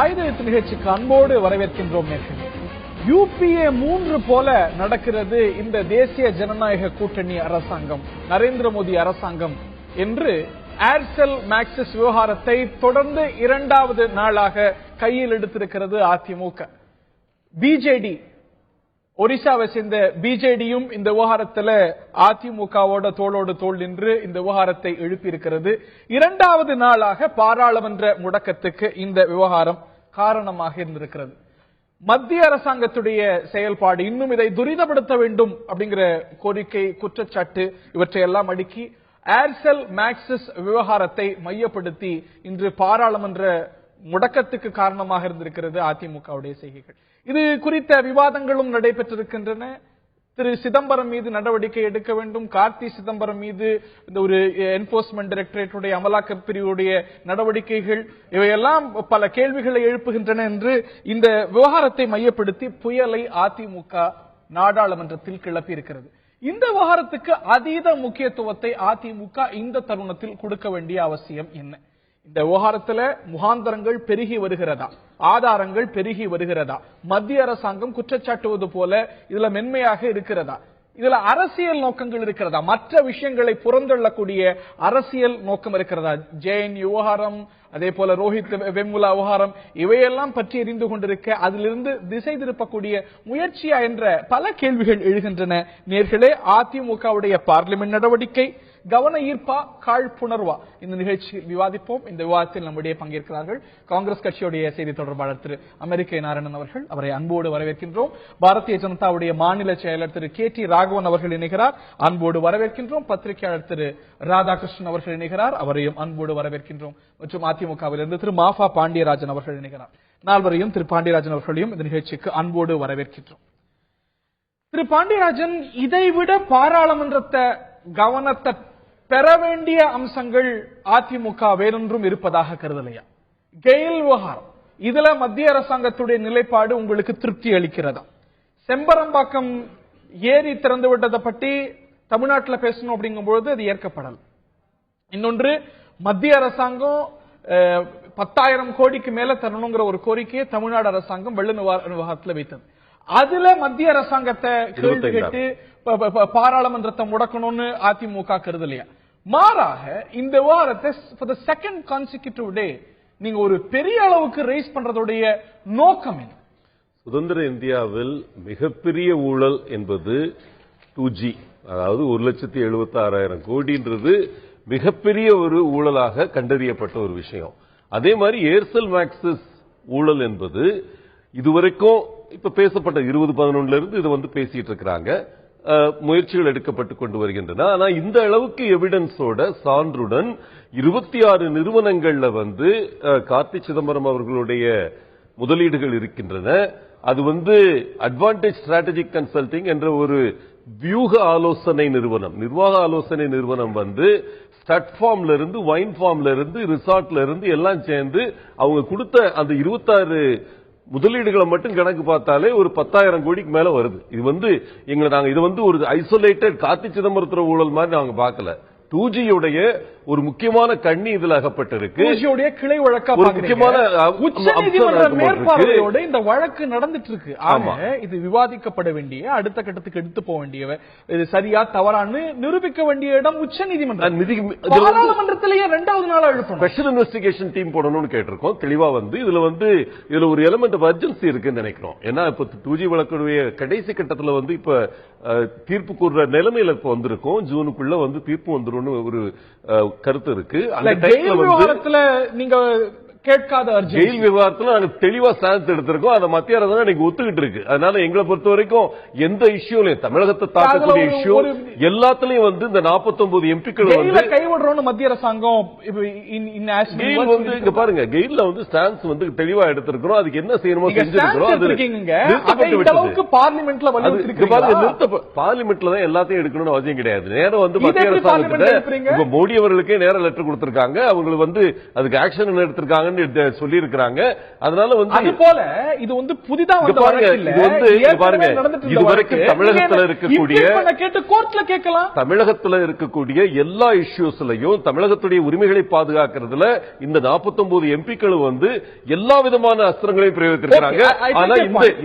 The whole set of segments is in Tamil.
ஆயுத எழுத்து நிகழ்ச்சிக்கு அன்போடு வரவேற்கின்றோம். UPA 3 போல நடக்கிறது இந்த தேசிய ஜனநாயக கூட்டணி அரசாங்கம், நரேந்திர மோடி அரசாங்கம் என்று ஏர்செல் மேக்சிஸ் விவகாரத்தை தொடர்ந்து இரண்டாவது நாளாக கையில் எடுத்திருக்கிறது அதிமுக. பிஜேடி, ஒரிசாவை சேர்ந்த பிஜேடியும் இந்த விவகாரத்தில் அதிமுகவோட தோளோடு தோள் நின்று இந்த விவகாரத்தை எழுப்பியிருக்கிறது. இரண்டாவது நாளாக பாராளுமன்ற முடக்கத்துக்கு இந்த விவகாரம் காரணமாக இருந்திருக்கிறது. மத்திய அரசாங்கத்துடைய செயல்பாடு இன்னும் இதை துரிதப்படுத்த வேண்டும் அப்படிங்கிற கோரிக்கை, குற்றச்சாட்டு இவற்றையெல்லாம் அடுக்கி ஏர்செல் மேக்சிஸ் விவகாரத்தை மையப்படுத்தி இன்று பாராளுமன்ற முடக்கத்துக்கு காரணமாக இருந்திருக்கிறது அதிமுகவுடைய செய்கைகள். இது குறித்த விவாதங்களும் நடைபெற்றிருக்கின்றன. திரு சிதம்பரம் மீது நடவடிக்கை எடுக்க வேண்டும், கார்த்தி சிதம்பரம் மீது இந்த ஒரு என்போர்ஸ்மெண்ட் டைரக்டரேட்டுடைய அமலாக்க பிரிவுடைய நடவடிக்கைகள், இவையெல்லாம் பல கேள்விகளை எழுப்புகின்றன என்று இந்த விவகாரத்தை மையப்படுத்தி புயலை அதிமுக நாடாளுமன்றத்தில் கிளப்பி இருக்கிறது. இந்த விவகாரத்துக்கு அதீத முக்கியத்துவத்தை அதிமுக இந்த தருணத்தில் கொடுக்க வேண்டிய அவசியம் என்ன? இந்த விவகாரத்தில் முகாந்தரங்கள் பெருகி வருகிறதா, ஆதாரங்கள் பெருகி வருகிறதா, மத்திய அரசாங்கம் குற்றச்சாட்டுவது போல இதுல மென்மையாக இருக்கிறதா, இதுல அரசியல் நோக்கங்கள் இருக்கிறதா, மற்ற விஷயங்களை புறந்தள்ளக்கூடிய அரசியல் நோக்கம் இருக்கிறதா, ஜேஎன்யூ விவகாரம், அதே போல ரோஹித் வெமுலா விவகாரம், இவையெல்லாம் பற்றி எரிந்து கொண்டிருக்க அதிலிருந்து திசை திருப்பக்கூடிய முயற்சியா என்ற பல கேள்விகள் எழுகின்றன. நேர்களே, அதிமுகவுடைய பார்லிமெண்ட் நடவடிக்கை கவன ஈர்ப்பா, காழ்ப்புணர்வா? இந்த நிகழ்ச்சியில் விவாதிப்போம். இந்த விவாதத்தில் நம்முடைய பங்கேற்கிறார்கள் காங்கிரஸ் கட்சியுடைய செய்தி தொடர்பாளர் திரு அமெரிக்க நாராயணன் அவர்கள், அவரை அன்போடு வரவேற்கின்றோம். பாரதிய ஜனதாவுடைய மாநில செயலர் திரு KT ராகவன் அவர்கள் இணைகிறார், அன்போடு வரவேற்கின்றோம். பத்திரிகையாளர் திரு ராதாகிருஷ்ணன் அவர்கள் இணைகிறார், அவரையும் அன்போடு வரவேற்கின்றோம். மற்றும் அதிமுகவிலிருந்து திரு மாஃபா பாண்டியராஜன் அவர்கள் இணைகிறார். நால்வரையும், திரு பாண்டியராஜன் அவர்களையும் இந்த நிகழ்ச்சிக்கு அன்போடு வரவேற்கின்றோம். திரு பாண்டியராஜன், இதைவிட பாராளுமன்றத்தை கவனத்தை பெற வேண்டிய அம்சங்கள் அதிமுக வேறொன்றும் இருப்பதாக கருதலையா? கெயில் விவகாரம், இதுல மத்திய அரசாங்கத்துடைய நிலைப்பாடு உங்களுக்கு திருப்தி அளிக்கிறதா? செம்பரம்பாக்கம் ஏரி திறந்து விட்டதை பற்றி தமிழ்நாட்டில் பேசணும் அப்படிங்கும்போது அது ஏற்கப்படல. இன்னொன்று, மத்திய அரசாங்கம் 10,000 கோடிக்கு மேல தரணுங்கிற ஒரு கோரிக்கையை தமிழ்நாடு அரசாங்கம் வெள்ள விவகாரத்தில் வைத்தது. அதுல மத்திய அரசாங்கத்தை கேள்வி கேட்டு பாராளுமன்றத்தை முடக்கணும்னு அதிமுக கருதலையா? மாறாக இந்த விவகாரத்தை for the second consecutive day நீங்க ஒரு பெரிய அளவுக்கு ரைஸ் பண்றதுடைய நோக்கம் என்ன? சுதந்திர இந்தியாவில் மிகப்பெரிய ஊழல் என்பது 2G, அதாவது 1,76,000 கோடின்றது மிகப்பெரிய ஒரு ஊழலாக கண்டறியப்பட்ட ஒரு விஷயம். அதே மாதிரி ஏர்செல் மேக்சிஸ் ஊழல் என்பது இதுவரைக்கும் இப்ப பேசப்பட்ட 2011 இருந்து இது பேசிட்டு இருக்கிறாங்க, முயற்சிகள் எடுக்கப்பட்டு கொண்டு வருகின்றன. ஆனா இந்த அளவுக்கு எவிடன்ஸோட, சான்றுடன் 26 நிறுவனங்கள்ல கார்த்தி சிதம்பரம் அவர்களுடைய முதலீடுகள் இருக்கின்றன. அது அட்வான்டேஜ் ஸ்ட்ராட்டஜிக் கன்சல்டிங் என்ற ஒரு வியூக ஆலோசனை நிறுவனம், நிர்வாக ஆலோசனை நிறுவனம் ஸ்டட் ஃபார்ம்ல இருந்து, வைன் ஃபார்ம்ல இருந்து, ரிசார்ட்ல இருந்து எல்லாம் சேர்ந்து அவங்க கொடுத்த அந்த 26 முதலீடுகளை மட்டும் கணக்கு பார்த்தாலே ஒரு 10,000 கோடிக்கு மேல வருது. இது நாங்க இது ஒரு ஐசோலேட்டட் கார்த்தி சிதம்பரத்துல ஊழல் மாதிரி நாங்க பார்க்கல. 2G உடைய ஒரு முக்கியமான கண்ணி இதுல அகப்பட்டிருக்கு. கிளை வழக்கா முக்கியமான மேற்பார்வையோட இந்த வழக்கு நடந்துட்டு இருக்கு. இது விவாதிக்கப்பட வேண்டிய, அடுத்த கட்டத்துக்கு எடுத்து போக வேண்டிய, இது சரியா தவறான்னு நிரூபிக்க வேண்டிய இடம் உச்ச நீதிமன்றம். பாராளுமன்றத்திலேயே இரண்டாவது நாள் எழுப்பணும். ஸ்பெஷல் இன்வெஸ்டிகேஷன் டீம் போடணும்னு கேட்டிருக்கோம். தெளிவா இதுல ஒரு எலிமெண்ட் ஆஃப் அர்ஜென்சி இருக்குன்னு நினைக்கிறோம். ஏன்னா இப்ப 2G வழக்குடைய கடைசி கட்டத்துல இப்ப தீர்ப்பு கூறுற நிலைமையில இப்ப வந்திருக்கும். ஜூனுக்குள்ள தீர்ப்பு வந்துடும் ஒரு கருத்து இருக்கு. அந்த டைம்ல நீங்க கேட்காத ஜெயில் விவகாரத்தில் நாங்க தெளிவா ஸ்டாண்ட் எடுத்திருக்கோம். அதை மத்திய அரசு நீங்க ஒத்துக்கிட்டு இருக்கு. அதனால எங்களை பொறுத்த வரைக்கும் எந்த இஷ்யூலையும், தமிழகத்தை தாக்கக்கூடிய இஷ்யூ எல்லாத்திலையும் இந்த 49 எம்பிக்கள் கைவிடுறோம் மத்திய அரசாங்கம். இங்க பாருங்க, கெயில்ல ஸ்டாண்ட்ஸ் தெளிவா எடுத்திருக்கிறோம். அதுக்கு என்ன செய்யணுமோ செஞ்சிருக்கிறோம். பார்லிமெண்ட்ல தான் எல்லாத்தையும் எடுக்கணும்னு அவசியம் கிடையாது. நேரம் மத்திய அரசாங்கத்திட்ட மோடி அவர்களுக்கே நேரம் லெட்டர் கொடுத்திருக்காங்க. அவங்க அதுக்கு ஆக்ஷன் என்ன எடுத்திருக்காங்க இருக்காருன்னு சொல்லி இருக்கிறாங்க. அதனால வந்து அது போல இது வந்து புதிதா வந்த வழக்கு இல்ல. பாருங்க, இதுவரைக்கும் தமிழகத்துல இருக்கக்கூடிய கேட்டு கோர்ட்ல கேட்கலாம். தமிழகத்துல இருக்கக்கூடிய எல்லா இஷ்யூஸ்லயும் தமிழகத்துடைய உரிமைகளை பாதுகாக்கிறதுல இந்த 49 எம்பிக்களும் வந்து எல்லா விதமான அஸ்திரங்களையும் பிரயோகித்திருக்கிறாங்க. ஆனா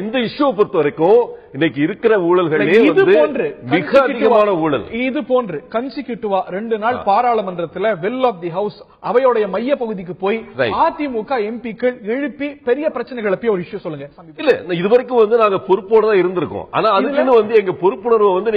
இந்த இஷ்யூ பொறுத்த வரைக்கும் இன்னைக்கு இருக்கிற ஊழல்களே வந்து மிக அதிகமான ஊழல். இது போன்று கன்சிக்யூட்டிவா 2 நாள் பாராளுமன்றத்தில் வெல் ஆஃப் தி ஹவுஸ் அவையோட மைய பகுதிக்கு போய் அதிமுக எம்பிக்கள் எழுப்பி பெரிய பிரச்சனை கிளப்பிய ஒரு இஷ்யூ சொல்லுங்க. இல்ல, இதுவரைக்கும் வந்து நாங்க பொறுப்போட தான் இருந்திருக்கோம். ஆனா அதுக்குன்னு வந்து எங்க பொறுப்புணர்வு வந்து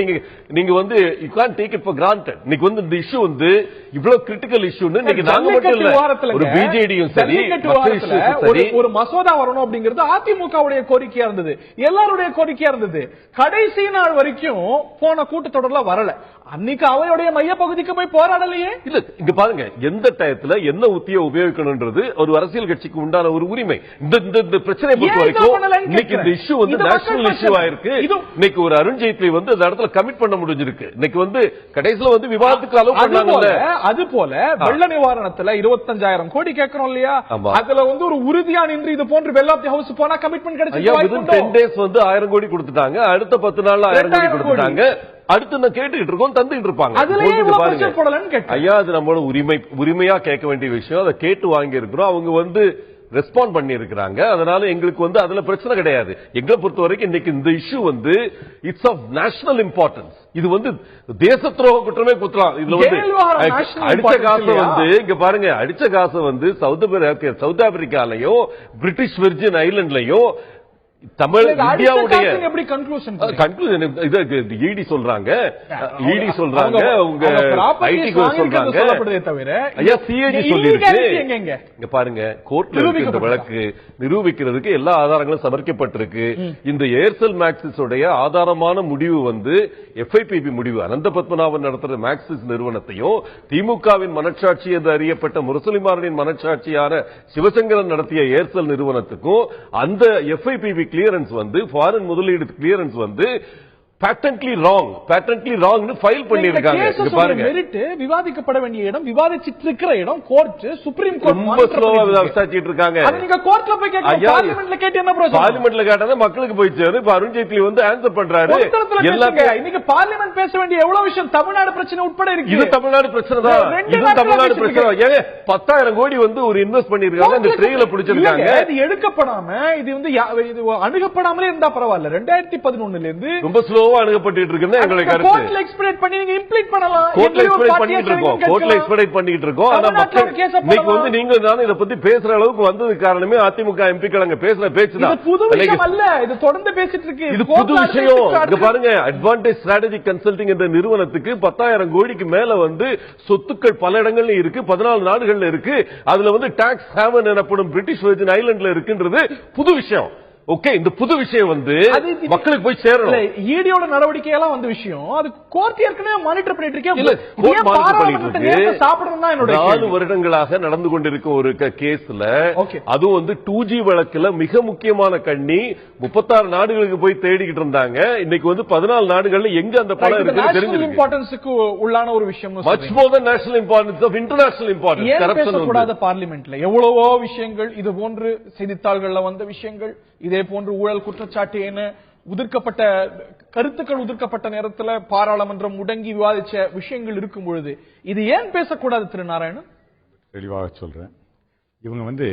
நீங்க வந்து you can't take it for granted. இன்னைக்கு வந்து இந்த இஷ்யூ வந்து இவ்வளவு கிரிட்டிக்கல் இஷ்யூன்னு இன்னைக்கு நாங்க மட்டும் இல்ல, ஒரு பிஜேடியும் சரி ஒரு மசோதா வரணும் அப்படிங்கிறது அதிமுகவுடைய கோரிக்கையா இருந்தது, எல்லாருடைய கோரிக்கையா இருந்தது. கடைசி நாள் வரைக்கும் போன கூட்டத்தொடர்ல வரல. அன்னைக்கு அவையுடைய மைய பகுதிக்கு போய் போராடலையே. இல்ல, இங்க பாருங்க, எந்த டயத்துல என்ன உத்தியை உபயோகிக்கணும்ன்றது ஒரு அரசியல் கட்சிக்கு உண்டான ஒரு உரிமை. இந்த பிரச்சனை பொறுத்த வரைக்கும் இன்னைக்கு இந்த இஷ்யூ வந்து நேஷனல் இஷ்யூ ஆயிருக்கு. இன்னைக்கு ஒரு அருண் ஜேட்லி வந்து அந்த இடத்துல கமிட் பண்ண முடிஞ்சிருக்கு. இன்னைக்கு வந்து கடைசியில வந்து விவாதத்துக்கு அளவு பண்ணாங்கல்ல. அது போல வெள்ள நிவாரணத்துல 25,000 கோடி கேட்கறோம் இல்லையா, அதுல வந்து ஒரு உறுதியா நின்று இது போன்று வெல் ஆஃப் தி ஹவுஸ் போனா கமிட்மெண்ட் கிடைச்சு 10 days வந்து 1000 கோடி கொடுத்துட்டாங்க. அடுத்த 10 நாள்ல 1000 கோடி கொடுத்துட்டாங்க. அடுத்து நான் கேட்டுக்கிட்டு இருக்கோம், தந்துட்டு இருப்பாங்க. ஐயா, அது நம்மளோட உரிமையா கேட்க வேண்டிய விஷயம். அதை கேட்டு வாங்கி இருக்கிறோம். அவங்க வந்து ரெஸ்பாண்ட் பண்ணி இருக்கிறாங்க. அதனால எங்களுக்கு வந்து அதுல பிரச்சனை கிடையாது. எங்களை பொறுத்த வரைக்கும் இன்னைக்கு இந்த இஷ்யூ வந்து இட்ஸ் ஆஃப் நேஷனல் இம்பார்ட்டன்ஸ். இது வந்து தேச துரோக குற்றமே குற்றலாம். இதுல வந்து அடிச்ச காசை வந்து இங்க பாருங்க, அடிச்ச காசை வந்து சவுத் ஆப்பிரிக்காலையும் பிரிட்டிஷ் வெர்ஜின் ஐலண்ட்லயும் தமிழ் இந்தியாவுடைய எப்படி கன்க்ளூஷன் இடி சொல்றாங்க, உங்க ஐடி சொல்றாங்க. ஐயா, சிஏஜி சொல்லிருக்கு. இங்க பாருங்க, கோர்ட்ல இருக்கு இந்த வழக்கு நிரூபிக்கிறதுக்கு எல்லா ஆதாரங்களும் சமர்ப்பிக்கப்பட்டிருக்கு. இந்த ஏர்செல் மேக்சிஸ் உடைய ஆதாரமான முடிவு வந்து எஃப்ஐபிபி முடிவு. அனந்த பத்மநாபன் நடத்துற மேக்சிஸ் நிறுவனத்தையும் திமுகவின் மனச்சாட்சி என்று அறியப்பட்ட முரசொலிமாறனின் மனச்சாட்சியான சிவசங்கரன் நடத்திய ஏர்செல் நிறுவனத்துக்கும் அந்த எஃப்ஐபிபி கிளியரன்ஸ் வந்து ஃபாரின் முதலீடு கிளியரன்ஸ் வந்து patently wrong ஃபைல் பண்ணிருக்காங்க. இங்க பாருங்க, மெரிட் விவாதிக்கப்பட வேண்டிய இடம் விவாதிச்சிட்டு இருக்கிற இடம் கோர்ட், சுப்ரீம் கோர்ட் ரொம்ப ஸ்லோவா விசாரிச்சிட்டு இருக்காங்க. அது நீங்க கோர்ட்ல போய் கேட்கணும், பார்லிமென்ட்ல கேட்டு என்ன பிரயோஜனம்? பார்லிமென்ட்ல கேட்டா மக்களுக்கு போய் சேரு. இப்ப அருண் ஜேட்லி வந்து ஆன்சர் பண்றாரு. எல்லாமே இன்னைக்கு பார்லிமென்ட் பேச வேண்டிய எவ்வளவு விஷயம் தமிழ்நாடு பிரச்சனை உட்பட இருக்கு. இது தமிழ்நாடு பிரச்சனை தான். இது தமிழ்நாடு பிரச்சனை. ஏங்க 10,000 கோடி வந்து ஒரு இன்வெஸ்ட் பண்ணிருக்காங்க, இந்த ட்ரெயில பிடிச்சிருக்காங்க. இது எடுக்கப்படாம இது வந்து அணுகப்படாமலே இருந்தா பரவாயில்ல. 2011ல இருந்து ரொம்ப ஸ்லோ அணுகப்பட்டு இருக்கு எங்களுடைய கருத்து. கோர்ட்ல எக்ஸ்பெக்ட் பண்ணி நீங்க இம்ப்ளிமெண்ட் பண்ணலாம். கோர்ட்ல எக்ஸ்பெக்ட் பண்ணிட்டு இருக்கோம், கோர்ட்ல எக்ஸ்பெக்ட் பண்ணிட்டு இருக்கோம். ஆனா மக்கள் இன்னைக்கு வந்து நீங்க தான் இத பத்தி பேசுற அளவுக்கு வந்தது காரணமே அதிமுக எம்பிக்கள் அங்க பேசுற பேச்சு தான். இது புது விஷயம் அல்ல, இது தொடர்ந்து பேசிட்டு இருக்கு. இது புது விஷயம். இங்க பாருங்க, அட்வான்டேஜ் ஸ்ட்ராட்டஜிக் கன்சல்டிங் என்ற நிறுவனத்துக்கு 10,000 கோடிக்கு மேல வந்து சொத்துக்கள் பல இடங்கள்ல இருக்கு, 14 நாடுகள்ல இருக்கு. அதுல வந்து டாக்ஸ் ஹேவன் எனப்படும் பிரிட்டிஷ் வெர்ஜின் ஐலண்ட்ல இருக்குன்றது புது விஷயம். ஓகே, இந்த புது விஷயம் வந்து மக்களுக்கு போய் சேரணும். ஈடியோட நடவடிக்கை எல்லாம் வந்து விஷயம் அது கோர்ட் ஏற்கனவே மானிட்டர் பண்ணிட்டு இருக்கு. சாப்பிடணும் தான் என்னோட 4 வருடங்களாக நடந்து கொண்டிருக்கும் ஒரு கேஸ்ல, அதுவும் வந்து 2G வழக்குல மிக முக்கியமான கண்ணி 36 நாடுகளுக்கு போய் தேடிக்கிட்டு இருந்தாங்க. இன்னைக்கு வந்து 14 நாடுகள்ல எங்க அந்த பணம் இருக்குன்னு தெரிஞ்சிருக்கு. இம்பார்ட்டன்ஸ்க்கு உள்ளான ஒரு விஷயம். Much more then national importance of international importance. Corruption கூடாத பார்லிமென்ட்ல எவ்வளவோ விஷயங்கள், இது போன்று செய்தித்தாள்கள்ல வந்த விஷயங்கள், இதே போன்று ஊழல் குற்றச்சாட்டு என உதிர்க்கப்பட்ட கருத்துக்கள் உதிர்க்கப்பட்ட நேரத்தில் பாராளுமன்றம் முடங்கி விவாதிச்ச விஷயங்கள் இருக்கும் பொழுது இது ஏன் பேசக்கூடாது? திரு நாராயணன், தெளிவாக சொல்றேன். இவங்க வந்து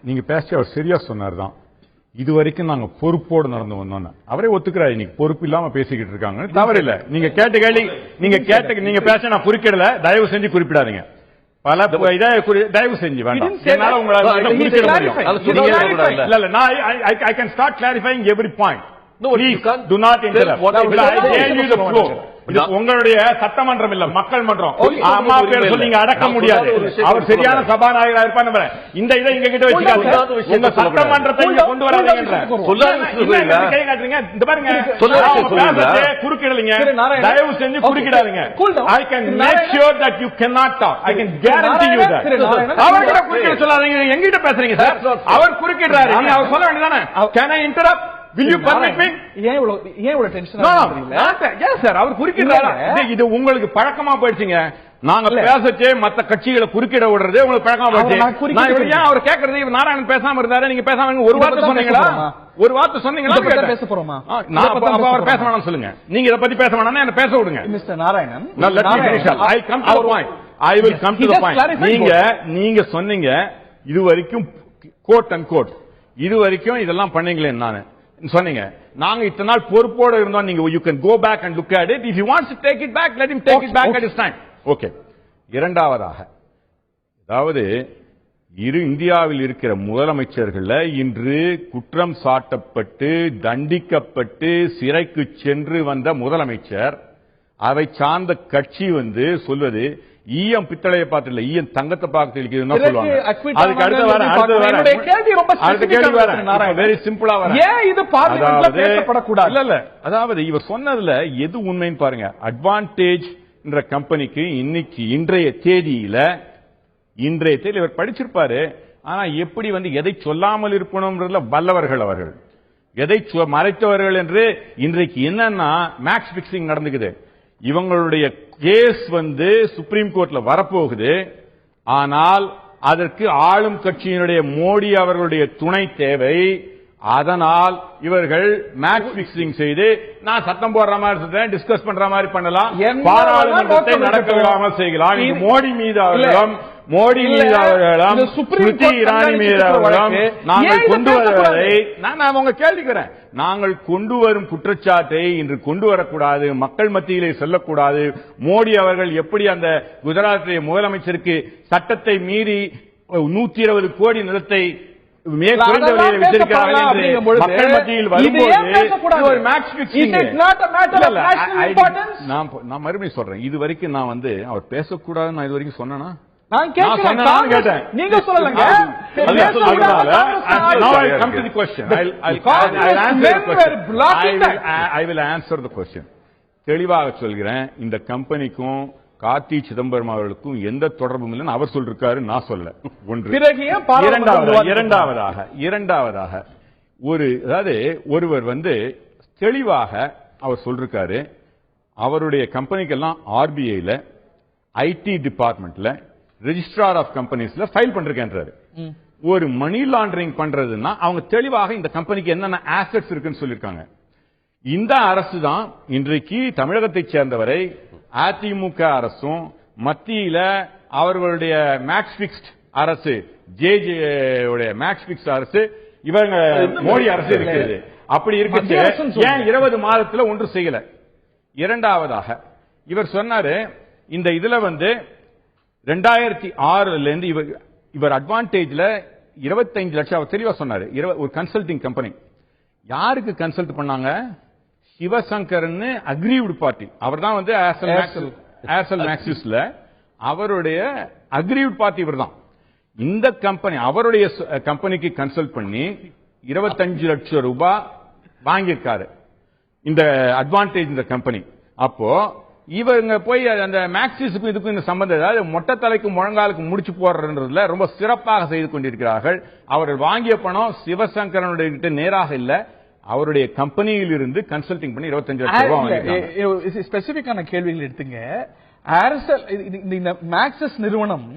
நீங்க பேச அவர் சரியா சொன்னார்தான். இதுவரைக்கும் நாங்க பொறுப்போடு நடந்து வந்தோம். அவரே ஒத்துக்கிறாரு, இன்னைக்கு பொறுப்பு இல்லாம பேசிக்கிட்டு இருக்காங்க. தவறு இல்ல. நீங்க கேட்ட கேள்வி நீங்க பேச நான் குறிப்பிடல, தயவு செஞ்சு குறிப்பிடாதீங்க. பல தயவு செஞ்சு வேண்டாம். I can start clarifying every point. No, please do not interrupt. I gave you the floor. உங்களுடைய சட்டமன்றம் இல்ல, மக்கள் மன்றம். அம்மா பேர் சொல்லி நீங்க அடக்க முடியாது. அவர் சரியான சபாநாயகரா இருப்பார் நம்புறேன். இந்த இதை இங்க கிட்ட வச்சுக்காதீங்க. உங்க சட்டமன்றத்தை இங்க கொண்டு வராதீங்க. கை காட்டுறீங்க. இந்த பாருங்க, குறுக்கிடலீங்க. தயவு செஞ்சு குறுக்கிடாதீங்க. I can make sure that you cannot talk. I can guarantee you that. அவர் கூட குறுக்கிட சொல்லாதீங்க. எங்கிட்ட பேசுறீங்க சார்? அவர் குறுக்கிடுறாரு, நீங்க அவர் சொல்ல வேண்டியதானே? Can I interrupt? will you permit me? ஏன் இவ்வளவு டென்ஷன் ஏன் சார் அவர் குறுக்கிடுறாரா? இது உங்களுக்கு பழக்கமா போயிடுச்சுங்க. நாங்க பேசச்சே மத்த கட்சிகளை குறுக்கிட விடுறது உங்களுக்கு பழக்கமா போயிடுச்சு. ஏன் அவர் கேட்கறது இவர் நாராயணன் பேசாம இருந்தாரு, நீங்க பேசாம ஒரு வார்த்தை சொன்னீங்களா? ஒரு வார்த்தை சொன்னீங்களா? பேச போறோமா? அவர் பேச வேணாம் சொல்லுங்க. நீங்க இதை பத்தி பேச வேணாம், என்ன பேச விடுங்க. Mister Narayanan, I come to the point. I will come to the point. நீங்க சொன்னீங்க இது வரைக்கும் கோட் அண்ட் கோட் இது வரைக்கும் இதெல்லாம் பண்ணீங்களே நானு சொன்னீங்க. நாங்க இத்தனை நாள் பொறுப்போட இருந்தோம். நீங்க you can go back and look at it. If he wants to take it back, let him take it back at his time. Okay. இரண்டாவதாக, அதாவது இந்தியாவில் இருக்கிற முதலமைச்சர்கள் இன்று குற்றம் சாட்டப்பட்டு தண்டிக்கப்பட்டு சிறைக்கு சென்று வந்த முதலமைச்சர் அதை சார்ந்த கட்சி சொல்வது ஈயம் பித்தளையை பார்த்து ஈயம் தங்கத்தை பார்த்து சொல்லுவாங்க. அதுக்கு அடுத்த கேள்வி வெரி சிம்பிளா இல்ல அதாவது இவர் சொன்னதுல எது உண்மைன்னு பாருங்க. அட்வான்டேஜ் என்ற கம்பெனிக்கு இன்னைக்கு இன்றைய தேதியில இவர் படிச்சிருப்பாரு. ஆனா எப்படி எதை சொல்லாமல் இருக்கணும்ன்றதுல வல்லவர்கள் அவர்கள், எதை மறைத்தவர்கள் என்று இன்றைக்கு என்னன்னா மேட்ச் பிக்சிங் நடந்துக்குது. இவங்களுடைய கேஸ் சுப்ரீம் கோர்ட்ல வரப்போகுது. ஆனால் அதற்கு ஆளும் கட்சியினுடைய மோடி அவர்களுடைய துணை தேவை. அதனால் இவர்கள் மேட்ச் பிக்சிங் செய்து நான் சட்டம் போடுற மாதிரி டிஸ்கஸ் பண்ற மாதிரி பண்ணலாம், பாராளுமன்றத்தை நடக்க விடாமல் செய்யலாம். மோடி மீது அவர்களும் ஸ்மிருதி இரானி மீது அவர்களும் நாங்கள் கொண்டு வருவதை நான் உங்க கேள்விக்கிறேன். நாங்கள் கொண்டு வரும் குற்றச்சாட்டை இன்று கொண்டு வரக்கூடாது, மக்கள் மத்தியிலே சொல்லக்கூடாது. மோடி அவர்கள் எப்படி அந்த குஜராத்திய முதலமைச்சருக்கு சட்டத்தை மீறி 120 கோடி நிலத்தை மக்கள் மத்தியில் வரும்போது நான் மறுபடியும் சொல்றேன். இது வரைக்கும் நான் அவர் பேசக்கூடாதுன்னு நான் இது வரைக்கும் சொன்னா நான் கேட்டேன், நீங்க சொல்லுங்க. தெளிவாக சொல்கிறேன். இந்த கம்பெனிக்கும் கார்த்தி சிதம்பரம் அவர்களுக்கும் எந்த தொடர்பும் இல்லைன்னு அவர் சொல்றாரு, நான் சொல்ல. ஒன்று. இரண்டாவதாக அதாவது ஒருவர் தெளிவாக அவர் சொல்றாரு, அவருடைய கம்பெனிக்கெல்லாம் ஆர்பிஐல ஐடி டிபார்ட்மெண்ட்ல ரெஜிஸ்ட்ரார் ஆஃப் கம்பெனிஸ்ல ஃபைல் பண்றாரு. ஒரு மணி லாண்டரிங் பண்றதுன்னா அவங்க தெளிவாக இந்த கம்பெனிக்கு என்னென்ன ஆசெட்ஸ் இருக்குன்னு சொல்லிருக்காங்க. இந்த அரசு தான் இன்றைக்கு தமிழகத்தை சேர்ந்தவரை அதிமுக அரசும் மத்தியில அவர்களுடைய மேட்ச் பிக்ஸ்ட் அரசு மேட்ச் பிக்ஸ் அரசு இவங்க மோடி அரசு இருக்கிறது. அப்படி இருக்கு. ஏன் 20 மாதத்துல ஒன்று செய்யல? இரண்டாவதாக இவர் சொன்னாரு, இந்த இதுல 2006 இருந்து இவர் அட்வான்டேஜ்ல 25 லட்சம் அவர் தெளிவா சொன்னாரு. ஒரு கன்சல்டிங் கம்பெனி யாருக்கு கன்சல்ட் பண்ணாங்க? சிவசங்கர்னு அக்ரீவ்டு பார்ட்டி. அவர் தான் ஏர்செல் மேக்சிஸ்ல அவருடைய அக்ரீவ்டு பார்ட்டி இவர் தான். இந்த கம்பெனி அவருடைய கம்பெனிக்கு கன்சல்ட் பண்ணி 25 லட்சம் ரூபாய் வாங்கியிருக்காரு இந்த அட்வான்டேஜ் இந்த கம்பெனி. அப்போ இவங்க போய் அந்த மேக்சிஸுக்கும் இதுக்கும் இந்த சம்பந்தம், அதாவது மொட்டை தலைக்கு முழங்காலுக்கு முடிச்சு போடுறதுல ரொம்ப சிறப்பாக செய்து கொண்டிருக்கிறார்கள். அவர்கள் வாங்கிய பணம் சிவசங்கரனுடைய நேராக இல்ல, அவருடைய கம்பெனியில் இருந்து கன்சல்டிங் பண்ணி 25 லட்சம் ரூபாய். ஸ்பெசிபிக்கான கேள்விகள் எடுத்துங்க. இந்த மேக்சிஸ் நிறுவனம்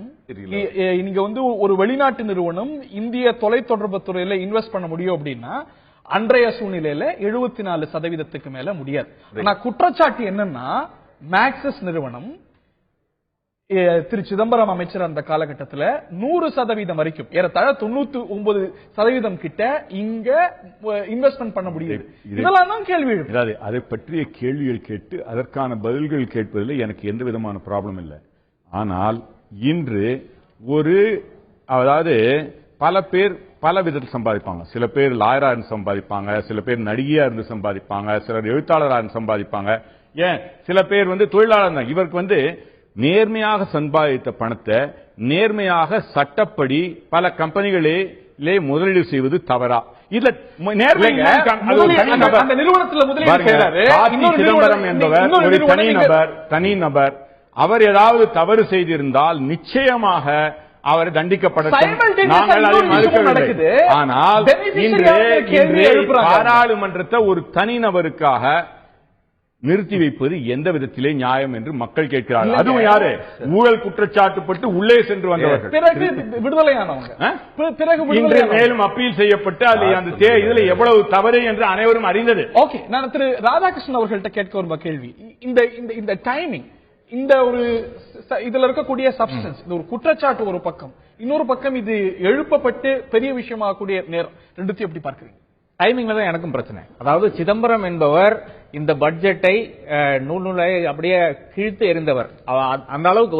நீங்க ஒரு வெளிநாட்டு நிறுவனம் இந்திய தொலைத்தொடர்பு துறையில இன்வெஸ்ட் பண்ண முடியும் அப்படின்னா அன்றைய சூழ்நிலையில 74% மேல முடியாது. ஆனா குற்றச்சாட்டு என்னன்னா, மேக்சிஸ் நிறுவனம் திரு சிதம்பரம் அமைச்சர் அந்த காலகட்டத்தில் 100% வரைக்கும் ஏறத்தாழ 99% கிட்ட இங்க இன்வெஸ்ட்மெண்ட் பண்ண முடியுது. இதெல்லாம் தான் கேள்வி. அதை பற்றிய கேள்விகள் கேட்டு அதற்கான பதில்கள் கேட்பதில் எனக்கு எந்த விதமான ப்ராப்ளம் இல்லை. ஆனால் இன்று அதாவது பல பேர் பல விதத்தில் சம்பாதிப்பாங்க. சில பேர் லாயரா இருந்து சம்பாதிப்பாங்க, சில பேர் நடிகையா இருந்து சம்பாதிப்பாங்க, சிலர் எழுத்தாளராக இருந்து சம்பாதிப்பாங்க, ஏன் சில பேர் தொழிலாளர் தான். இவருக்கு நேர்மையாக சம்பாதித்த பணத்தை நேர்மையாக சட்டப்படி பல கம்பெனிகளே முதலீடு செய்வது தவறா? இதுல சிதம்பரம் என்பவர் ஒரு தனி நபர். அவர் ஏதாவது தவறு செய்திருந்தால் நிச்சயமாக அவர் தண்டிக்கப்பட Simultaneous நாங்கள் அதை இன்னொரு விஷயம் மறுக்கவில்லை. நடக்குது. ஆனால் Beneficiary கேள்வி இன்று எழுப்புறாங்க. பாராளுமன்றத்தை ஒரு தனிநபருக்காக நிறுத்தி வைப்பது எந்த விதத்திலே நியாயம் என்று மக்கள் கேட்கிறார்கள். அதுவும் யாரு? ஊழல் குற்றச்சாட்டுப்பட்டு உள்ளே சென்று வந்தவர்கள். பிறகு விடுதலையானவங்க. பிறகு இன்று விடுதலையானவங்க. மேலும் அப்பீல் செய்யப்பட்டு அது அந்த இதுல எவ்வளவு தவறு என்று அனைவரும் அறிந்தது. ஓகே, நான் திரு ராதாகிருஷ்ணன் அவர்கள்ட்ட கேட்க ஒரு கேள்வி. இந்த டைமிங், இந்த ஒரு இதுல இருக்கக்கூடிய சப்ஸ்டன்ஸ், இந்த ஒரு குற்றச்சாட்டு ஒரு பக்கம், இன்னொரு பக்கம் இது எழுப்பப்பட்டு பெரிய விஷயமாகக்கூடிய நேரம், ரெண்டுத்தையும் எப்படி பார்க்கிறீங்க? டைமிங்ல தான் எனக்கும் பிரச்சனை. அதாவது சிதம்பரம் என்பவர் இந்த பட்ஜெட்டை நூலை அப்படியே கிழித்து எறிந்தவர். அந்த அளவுக்கு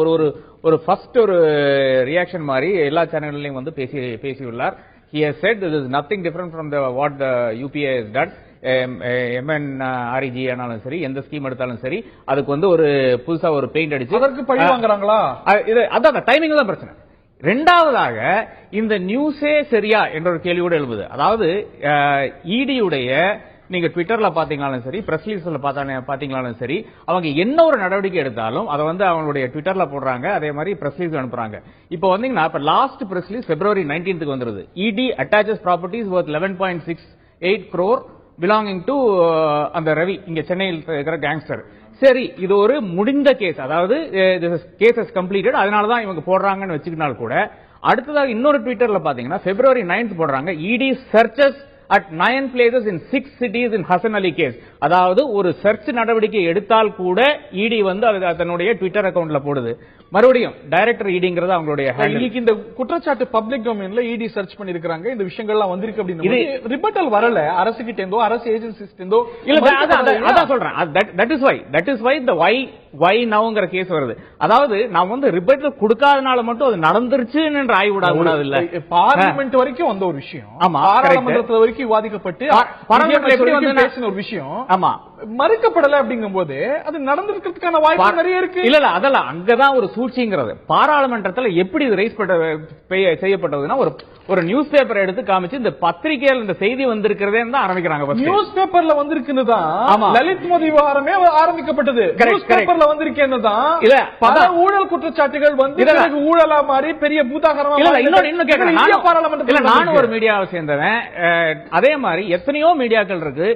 ஒரு ஃபர்ஸ்ட் ஒரு ரியாக்ஷன் மாதிரி எல்லா சேனல்லையும் வந்து பேசியுள்ளார். He has said this is nothing different from what the UPA has done. MNREG ஆனாலும் சரி, எந்த ஸ்கீம் எடுத்தாலும் சரி, அதுக்கு வந்து ஒரு புதுசா ஒரு பெயிண்ட் அடிச்சு அதற்கு பழி வாங்குறாங்களா? அதான் டைமிங் தான் பிரச்சனை. இரண்டாவதாக இந்த நியூஸே சரியா என்ற ஒரு கேள்வியோடு எழுப்புது. அதாவது இடியுடைய நீங்க ட்விட்டர்ல பாத்தீங்களாலும் சரி, பிரஸ் ரிலீஸ்ல பாத்தீங்களாலும் சரி, அவங்க என்ன ஒரு நடவடிக்கை எடுத்தாலும் அதை வந்து அவங்களுடைய ட்விட்டர்ல போடுறாங்க, அதே மாதிரி பிரஸ் ரிலீஸ் அனுப்புறாங்க. இப்போ வந்தீங்கன்னா இப்ப last press release February 19th வந்துருது. இடி attaches properties worth 11.68 crore belonging to அந்த ரவி, இங்க சென்னையில் இருக்கிற கேங்ஸ்டர். சரி, இது ஒரு முடிந்த கேஸ், அதாவது கேஸ் இஸ் கம்ப்ளீட்டட், அதனாலதான் இவங்க போடுறாங்கன்னு வச்சுக்கினால் கூட, அடுத்ததாக இன்னொரு ட்விட்டர்ல பாத்தீங்கன்னா February 9th போடுறாங்க, இடி churches at 9 places in 6 cities in Hassan Ali case. அதாவது ஒரு சர்ச் நடவடிக்கை எடுத்தால் கூட இடி வந்து அதனுடைய ட்விட்டர் அக்கவுண்ட்ல போடுது. மறுபடியும் டைரக்டர் இடிங்கிறது அவங்களுடைய இன்னைக்கு இந்த குற்றச்சாட்டு பப்ளிக் டொமைன்ல இடி சர்ச் பண்ணிருக்காங்க, இந்த விஷயங்கள்லாம் வந்திருக்கு அப்படின்னு ரிபட்டல் வரல அரசு கிட்ட இருந்தோ, அரசு ஏஜென்சிஸ் இருந்தோ. இல்ல, அதான் சொல்றேன். that is why the why nowங்கற கேஸ் வருது. அதாவது நான் வந்து ரிபட்டல் கொடுக்காதனால மட்டும் அது நடந்துருச்சு என்று ஆய்வுடாது இல்ல. பார்லிமென்ட் வரைக்கும் வந்த ஒரு விஷயம், ஆமா, பாராளுமன்றத்துல வரைக்கும் விவாதிக்கப்பட்டு பார்லிமென்ட்ல எப்படி வந்து பேசின ஒரு விஷயம், ஆமா, மறுக்கப்படல. அப்படிங்கும்போது அது நடந்திருக்கிறதுக்கான வாய்ப்பு நிறைய இருக்கு. இல்ல அதெல்லாம் அங்கதான் ஒரு சூழ்ச்சிங்கிறது. பாராளுமன்றத்துல எப்படி ரைஸ் செய்யப்பட்டதுன்னா, ஒரு நியூஸ் பேப்பர் எடுத்து காமிச்சு இந்த பத்திரிகையில் இந்த செய்தி வந்திருக்கிறதே தான் ஆரம்பிக்கிறாங்க. நியூஸ் பேப்பர்ல வந்திருக்குன்னு தான் லலித் மோடி விவகாரமே ஆரம்பிக்கப்பட்டது. நியூஸ் பேப்பர்ல வந்திருக்கேன்னு தான் இல்ல பல ஊழல் குற்றச்சாட்டுகள் வந்து ஊழலா மாறி பெரிய பூதாகரமா. இன்னும் கேட்கிறேன், பாராளுமன்றத்தில் நானும் ஒரு மீடியாவை சேர்ந்தவன், அதே மாதிரி எத்தனையோ மீடியாக்கள் இருக்கு.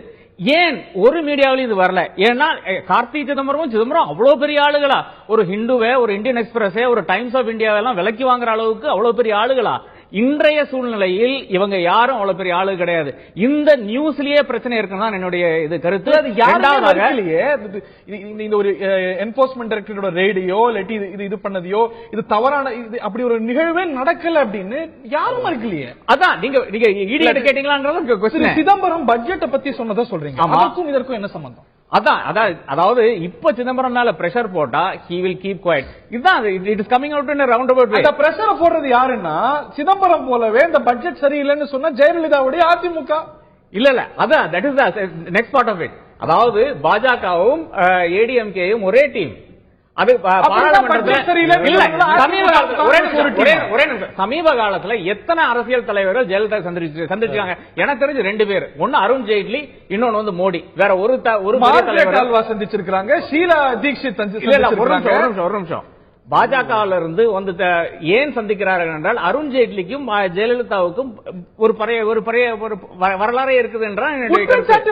ஏன் ஒரு மீடியாவிலும் இது வரல? ஏன்னா கார்த்தி சிதம்பரம் அவ்வளவு பெரிய ஆளுகளா? ஒரு ஹிந்துவே, ஒரு இந்தியன் எக்ஸ்பிரஸ், ஒரு டைம்ஸ் ஆஃப் இந்தியாவெல்லாம் விலக்கி வாங்குற அளவுக்கு அவ்வளவு பெரிய ஆளுகளா? இன்றைய சூழ்நிலையில் இவங்க யாரும் அவ்வளவு பெரிய ஆளு கிடையாது. இந்த நியூஸ்லயே பிரச்சனை இருக்குன்னு என்னுடைய இது கருத்து. இந்த ஒரு என்போர்ஸ்மென்ட் டைரக்டரோட ரேடியோ இல்லாட்டி இது பண்ணதையோ, இது தவறான, அப்படி ஒரு நிகழ்வே நடக்கல அப்படின்னு யாரும் இருக்கலையே. அதான் நீங்க ஈடு கேட்டீங்களா? சிதம்பரம் பட்ஜெட்டை பத்தி சொன்னதை சொல்றீங்க, அதுக்கும் இதற்கும் என்ன சம்பந்தம்? அதாவது இப்ப சிதம்பரம் மேல பிரஷர் போட்டா he will keep quiet. இதுதான் it is coming out in a roundabout way. அந்த பிரஷர் போடுறது யாருன்னா, சிதம்பரம் போலவே இந்த பட்ஜெட் சரியில்லைன்னு சொன்னா ஜெயலலிதாவுடைய அதிமுக. இல்ல அதான் that is the next part of it. அதாவது பாஜகவும் ஏடிஎம்கேயும் ஒரே டீம். அது சமீப காலத்துல எத்தனை அரசியல் தலைவர்கள் ஜெயலலிதா சந்திச்சிருக்காங்க? எனக்கு தெரிஞ்சு 2 பேர். ஒன்னு அருண் ஜேட்லி, இன்னொன்னு வந்து மோடி. வேற ஒரு தலைவர் சந்திச்சிருக்காங்க. ஷீலா தீக்ஷித் ஒரு நிமிஷம். பாஜகவில் இருந்து வந்து ஏன் சந்திக்கிறார்கள் என்றால், அருண் ஜேட்லிக்கும் ஜெயலலிதாவுக்கும் ஒரு வரலாறே இருக்குது என்றால்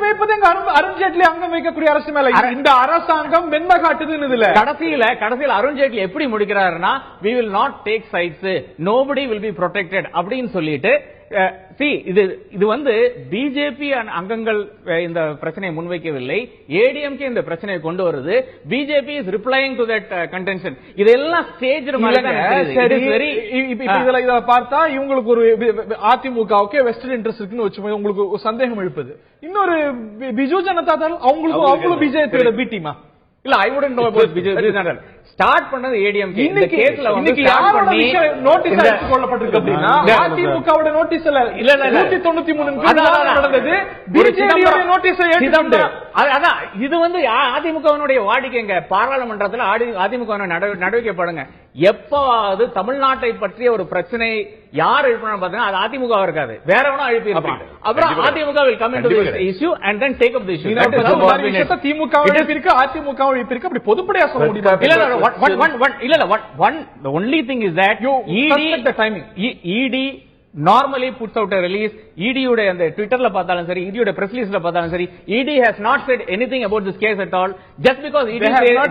வைப்பது அருண் ஜேட்லி அங்கம் வைக்கக்கூடிய அரசு மேல இந்த அரசாங்கம் வெண்மை காட்டுது. கடைசியில் அருண் ஜேட்லி எப்படி முடிக்கிறாருன்னா, we will not take sides, nobody will be protected அப்படின்னு சொல்லிட்டு, இது வந்து பிஜேபி அங்கங்கள் இந்த பிரச்சனையை முன்வைக்கவில்லை, ஏடிஎம்கே இந்த பிரச்சனையை கொண்டு வருது. BJP is replying to that contention. இதெல்லாம் ஸ்டேஜ் இதை பார்த்தா இவங்களுக்கு ஒரு அதிமுகவுக்கு வெஸ்டர்ன் இன்ட்ரெஸ்ட் இருக்குன்னு வச்சு உங்களுக்கு சந்தேகம் எழுப்புது. இன்னொரு பிஜு ஜனதா தள் அவங்களும் பிஜேபியோட பி டீமா? இல்ல, I wouldn't know about Biju Janata. Start பண்ணது ஏடிஎம்கே. இந்த கேஸ்ல வந்து நோட்டீஸ் அடிச்சு கொள்ளப்பட்டிருக்கு அப்படின்னா அதிமுகவோட நோட்டீஸ் இல்ல 193 நடந்தது. பிஜேபியோட நோட்டீஸ் அதான் இது வந்து அதிமுகவினுடைய வாடிக்கைங்க. பாராளுமன்றத்தில் அதிமுக நடவடிக்கை படுங்க. எப்பவாவது தமிழ்நாட்டை பற்றிய ஒரு பிரச்சனை யார் எழுப்பினா பாத்தீங்கன்னா அது அதிமுக இருக்காது, வேற எவனா எழுப்பி இருப்பான். அப்புறம் AIADMK will come into this issue and then take up the issue. திமுக எழுப்பிருக்கு, அதிமுக எழுப்பிருக்கு, அப்படி பொதுப்படையா சொல்ல முடியுமா? இல்ல the only thing is that ED normally puts out a release. ED உடைய அந்த ட்விட்டர்ல பார்த்தாலும் சரி, ED உடைய பிரஸ் ரிலீஸ்ல பார்த்தாலும் சரி, ED has not said anything about this case at all. Just because ED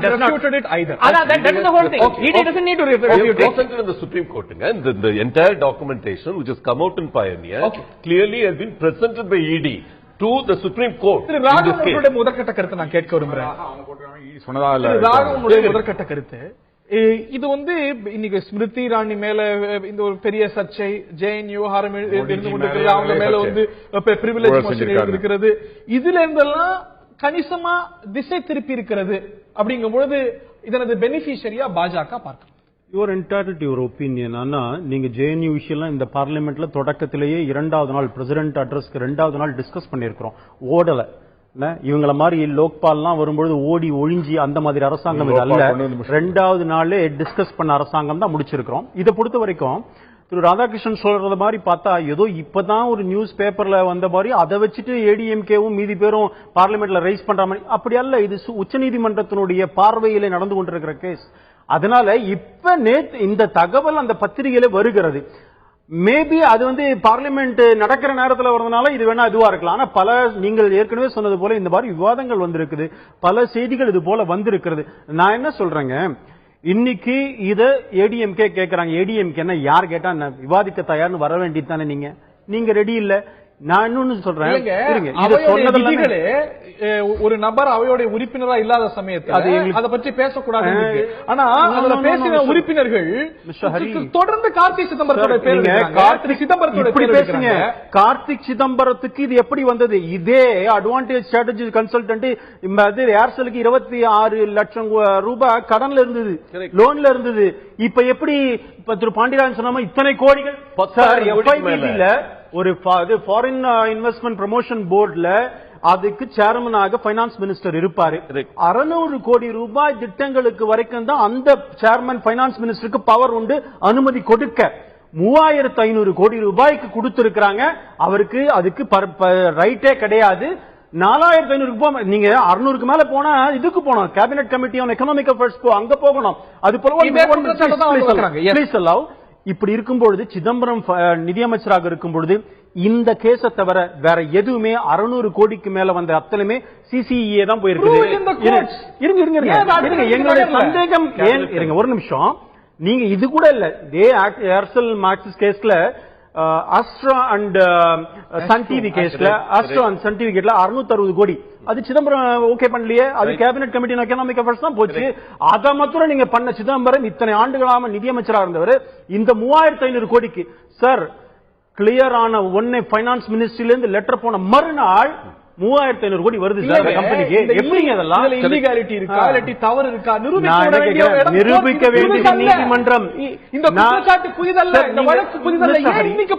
does not refuted it either. That is the whole thing. ED doesn't need to refute it. Presented in the Supreme Court, and the entire documentation which has come out in Pioneer clearly has been presented by ED to the Supreme Court. ராகவனுடைய முதற்கட்ட கருத்தை நான் கேட்க விரும்புறேன். ராகவனுடைய முதற்கட்ட கருத்து இது இன்னைக்கு ஸ்மிருதி இராணி மேல இந்த ஒரு பெரிய சர்ச்சை, ஜெயின் விவகாரம் இருந்து கொண்டிருக்கிறது, அவங்க மேல பிரிவிலேஜ் மோஷன் இருக்கிறது, இதுல இருந்தெல்லாம் கணிசமா திசை திருப்பி இருக்கிறது. அப்படிங்கும் பொழுது இதனது பெனிஃபிஷரியா பாஜக பார்க்க யுவர் என்டையர்ட் யுவர் ஒப்பீனியன். ஆனா நீங்க ஜேஎன்யூ விஷயம் இந்த பார்லிமெண்ட்ல தொடக்கத்திலேயே 2வது நாள் பிரசிடென்ட் அட்ரஸ்க்கு 2வது நாள் டிஸ்கஸ் பண்ணிருக்கிறோம், ஓடல. இவங்கள மாதிரி லோக்பால்லாம் வரும்பொழுது ஓடி ஒழிஞ்சி அந்த மாதிரி அரசாங்கம் இது அல்ல. 2வது நாளே டிஸ்கஸ் பண்ண அரசாங்கம் தான் முடிச்சிருக்கிறோம். இதை பொறுத்த வரைக்கும் திரு ராதாகிருஷ்ணன் சொல்றது மாதிரி பார்த்தா ஏதோ இப்பதான் ஒரு நியூஸ் பேப்பர்ல வந்த மாதிரி அதை வச்சுட்டு ஏடிஎம்கேவும் மீதி பேரும் பார்லிமெண்ட்ல ரைஸ் பண்ற மாதிரி அப்படி அல்ல. இது உச்சநீதிமன்றத்தினுடைய பார்வையில நடந்து கொண்டிருக்கிற கேஸ். அதனால இப்ப நேத்து இந்த தகவல் அந்த பத்திரிகையில வருகிறது. மேபி அது பார்லிமெண்ட் நடக்கிற நேரத்தில் வரதுனால இது வேணா இதுவா இருக்கலாம். ஆனா பல நீங்கள் ஏற்கனவே சொன்னது போல இந்த மாதிரி விவாதங்கள் வந்திருக்குது, பல செய்திகள் இது போல வந்திருக்கிறது. நான் என்ன சொல்றேங்க, இன்னைக்கு இத ஏடிஎம்கே கேட்கறாங்க. ஏடிஎம்கே யார் கேட்டா விவாதிக்க தயார்னு வர வேண்டியது தானே. நீங்க ரெடி இல்ல. நான் இன்னொன்னு சொல்றேன், ஒரு நபர் அவையோட உறுப்பினரா இல்லாத சமயத்தில் அதை பற்றி பேசக்கூடாது. ஆனா அதுல பேசின உறுப்பினர்கள் தொடர்ந்து கார்த்திக் சிதம்பரத்தோட பேசுங்க. கார்த்திக் சிதம்பரத்துக்கு இது எப்படி வந்தது? இதே அட்வான்டேஜ் ஸ்ட்ராட்டஜி கன்சல்டன்ட் ஏர்செலுக்கு 26 லட்சம் ரூபாய் கடன்ல இருந்தது, லோன்ல இருந்தது. இப்ப எப்படி திரு பாண்டியராஜன் சொன்னாம இத்தனை கோடிகள் ஒரு ஃபாரின் இன்வெஸ்ட்மெண்ட் ப்ரமோஷன் போர்டுல அதுக்கு சேர்மனாக பைனான்ஸ் மினிஸ்டர் இருப்பாரு. 600 கோடி ரூபாய் திட்டங்களுக்கு வரைக்கும் தான் அந்த சேர்மன் பைனான்ஸ் மினிஸ்டருக்கு பவர் உண்டு அனுமதி கொடுக்க. 3500 கோடி ரூபாய்க்கு கொடுத்திருக்கிறாங்க. அவருக்கு அதுக்கு ரைட்டே கிடையாது. 4500 ரூபாய் நீங்க 600க்கு மேல போனா இதுக்கு போனோம், cabinet committee on economic affairs அங்க போகணும். அது போல இப்படி இருக்கும்பொழுது சிதம்பரம் நிதியமைச்சராக இருக்கும் பொழுது இந்த கேஸை தவிர வேற எதுவுமே 600 கோடிக்கு மேல வந்த அத்தனையுமே சிசிஇஏ தான் போயிருக்குது. எங்களுடைய சந்தேகம் இருங்க ஒரு நிமிஷம், நீங்க இது கூட இல்ல. இதே ஏர்செல் மேக்சிஸ் கேஸ்ல அஸ்ட்ரா அண்ட் சன் டிவி கேஸ்ல அஸ்ட்ரா அண்ட் சன் டிவி கேஸ்ல 660 கோடி அது சிதம்பரம் ஓகே பண்ணலையே. அது கேபினெட் கமிட்டி எக்கனாமிக் அஃபேர்ஸ் தான் போச்சு. அதை மாத்திரம் நீங்க பண்ண சிதம்பரம் இத்தனை ஆண்டுகளாம நிதியமைச்சராக இருந்தவர் இந்த 3500 கோடிக்கு சார் கிளியர் ஆன ஒன்னே பைனான்ஸ் மினிஸ்ட்ரியில இருந்து லெட்டர் போன மறுநாள் 3500 கோடி வருது சார் கம்பெனிக்கு. எப்படிங்க அதெல்லாம் இல்லீகாலிட்டி இருக்கா இல்லாட்டி தவறு இருக்கா நிரூபிக்க வேண்டிய நீதிமன்றம். இந்த குற்றச்சாட்டு புதிதல்ல, இந்த வழக்கு புதிதல்ல. ஏன் இன்னைக்கு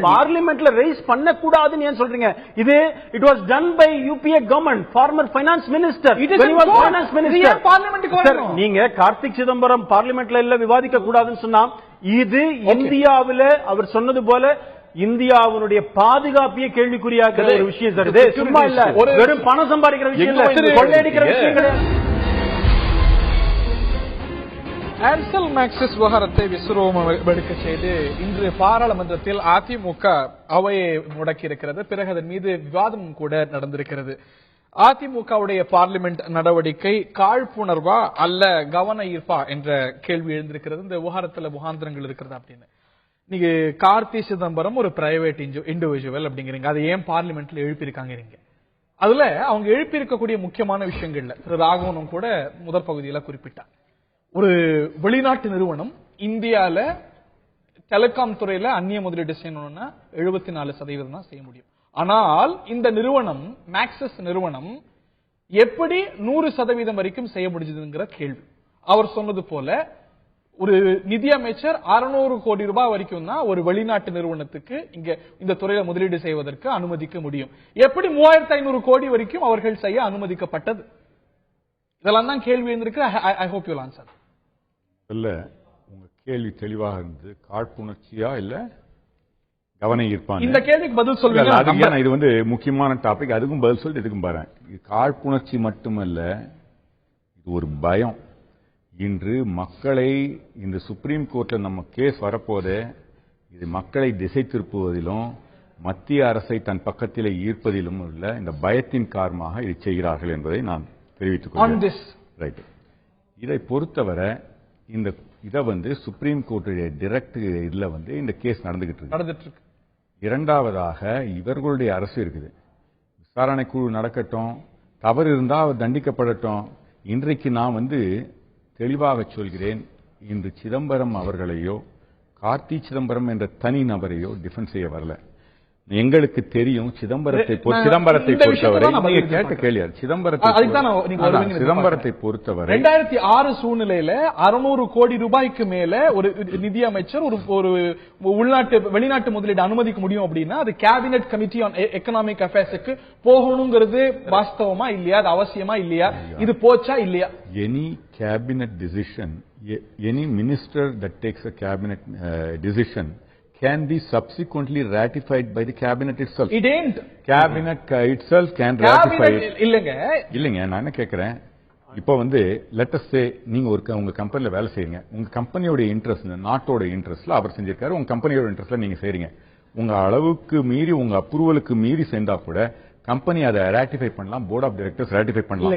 பார்லிமெண்ட்ல ரைஸ் பண்ண கூடாதுன்னு ஏன் சொல்றீங்க? இது it was done by UPA government, former finance minister. Finance minister பார்லிமெண்ட்டுக்கு வரணும். நீங்க கார்த்திக் சிதம்பரம் பார்லிமெண்ட்ல இல்ல விவாதிக்க கூடாதுன்னு சொன்னா இது இந்தியாவில அவர் சொன்னது போல இந்தியாவுடைய பாதுகாப்பையே கேள்விக்குறியாக்குற ஒரு விஷயம் சார். இது சும்மா இல்ல, வெறும் பணம் சம்பாதிக்கிற விஷயம் இல்ல, கொள்ளையடிக்கிற விஷயம் கிடையாது. ஏர்செல் மேக்சிஸ் விவகாரத்தை விஸ்வரூபம் எடுக்க செய்து இன்று பாராளுமன்றத்தில் அதிமுக அவையை முடக்கி இருக்கிறது. பிறகு அதன் மீது விவாதமும் கூட நடந்திருக்கிறது. அதிமுகவுடைய பார்லிமெண்ட் நடவடிக்கை காழ்ப்புணர்வா அல்ல கவன ஈர்ப்பா என்ற கேள்வி எழுந்திருக்கிறது. இந்த விவகாரத்தில் முகாந்திரங்கள் இருக்கிறது அப்படின்னு. நீங்க கார்த்தி சிதம்பரம் ஒரு பிரைவேட் இண்டிவிஜுவல் அப்படிங்கிறீங்க, அதை ஏன் பார்லிமெண்ட்ல எழுப்பியிருக்காங்க? அதுல அவங்க எழுப்பி இருக்கக்கூடிய முக்கியமான விஷயங்கள்ல திரு ராகவனும் கூட முதற் பகுதியில குறிப்பிட்டார். ஒரு வெளிநாட்டு நிறுவனம் இந்தியால டெலிகாம் துறையில அந்நிய முதலீடு செய்யணும்னா 74% தான் செய்ய முடியும். ஆனால் இந்த நிறுவனம் மேக்சிஸ் நிறுவனம் எப்படி 100% வரைக்கும் செய்ய முடிஞ்சதுங்கிற கேள்வி. அவர் சொன்னது போல ஒரு நிதியமைச்சர் 600 கோடி ரூபாய் வரைக்கும் தான் ஒரு வெளிநாட்டு நிறுவனத்துக்கு இங்க இந்த துறையில முதலீடு செய்வதற்கு அனுமதிக்க முடியும். எப்படி 3500 கோடி வரைக்கும் அவர்கள் செய்ய அனுமதிக்கப்பட்டது? இதெல்லாம் தான் கேள்வி இருந்திருக்கு. I hope you answer. இல்ல உங்க கேள்வி தெளிவாக இருந்தது. காழ்ப்புணர்ச்சியா இல்ல கவனம் ஈர்ப்பாங்க. இந்த கேள்விக்கு பதில் இல்ல, சொல்லுங்க. அது ஏன் இது வந்து முக்கியமான டாபிக். அதுக்கும் பதில் சொல்லிட்டு இதுக்கும் பாரு. இது காழ்ப்புணர்ச்சி மட்டுமல்ல, இது ஒரு பயம். இன்று மக்களை இந்த சுப்ரீம் கோர்ட்ல நம்ம கேஸ் வரப்போதே இது மக்களை திசை திருப்புவதிலும் மத்திய அரசை தன் பக்கத்திலே ஈர்ப்பதிலும் உள்ள இந்த பயத்தின் காரணமாக இதை செய்கிறார்கள் என்பதை நான் தெரிவித்துக் கொள்கிறேன். ரைட். இதை பொறுத்தவரை இந்த இதை வந்து சுப்ரீம் கோர்ட்டுடைய டைரக்ட் இதுல வந்து இந்த கேஸ் நடந்துகிட்டு இருக்கு. இரண்டாவதாக இவர்களுடைய அரசு இருக்குது. விசாரணை குழு நடக்கட்டும், தவறு இருந்தால் அவர் தண்டிக்கப்படட்டும். இன்றைக்கு நான் வந்து தெளிவாக சொல்கிறேன், இன்று சிதம்பரம் அவர்களையோ கார்த்தி சிதம்பரம் என்ற தனி நபரையோ டிஃபென்ஸ் செய்ய வரல. எங்களுக்கு தெரியும் சிதம்பரத்தை பொறுத்தவரை நீங்க கேட்ட கேள்வி சிதம்பரத்தை பொறுத்தவரை 2006 சூழ்நிலையில 600 கோடி ரூபாய்க்கு மேல ஒரு நிதியமைச்சர் ஒரு வெளிநாட்டு முதலீடு அனுமதிக்க முடியும் அப்படின்னா அது கேபினெட் கமிட்டி ஆன் எக்கனாமிக் அஃபேர்ஸ்க்கு போகணுங்கிறது வாஸ்தவமா இல்லையா? அது அவசியமா இல்லையா? இது போச்சா இல்லையா? Any cabinet decision, any minister that takes a cabinet decision can be subsequently ratified by the cabinet itself. It ain't. Cabinet itself can ratify it. இல்லங்க நான் என்ன கேக்குறேன், இப்போ வந்து let us say நீங்க உங்க கம்பெனில வேலை செய்யுங்க. உங்க கம்பெனியோட இன்ட்ரெஸ்ட், நாட்டோட இன்ட்ரெஸ்ட்ல அவர் செஞ்சிருக்காரு. உங்க கம்பெனியோட இன்ட்ரெஸ்ட்ல நீங்க செய்றீங்க. உங்க அளவுக்கு மீறி, உங்க அப்ரூவலுக்கு மீறி செஞ்சா கூட கம்பெனி அதை ராட்டிஃபை பண்ணலாம், போர்ட் ஆஃப் டைரக்டர்ஸ் ராட்டிஃபை பண்ணலாம்.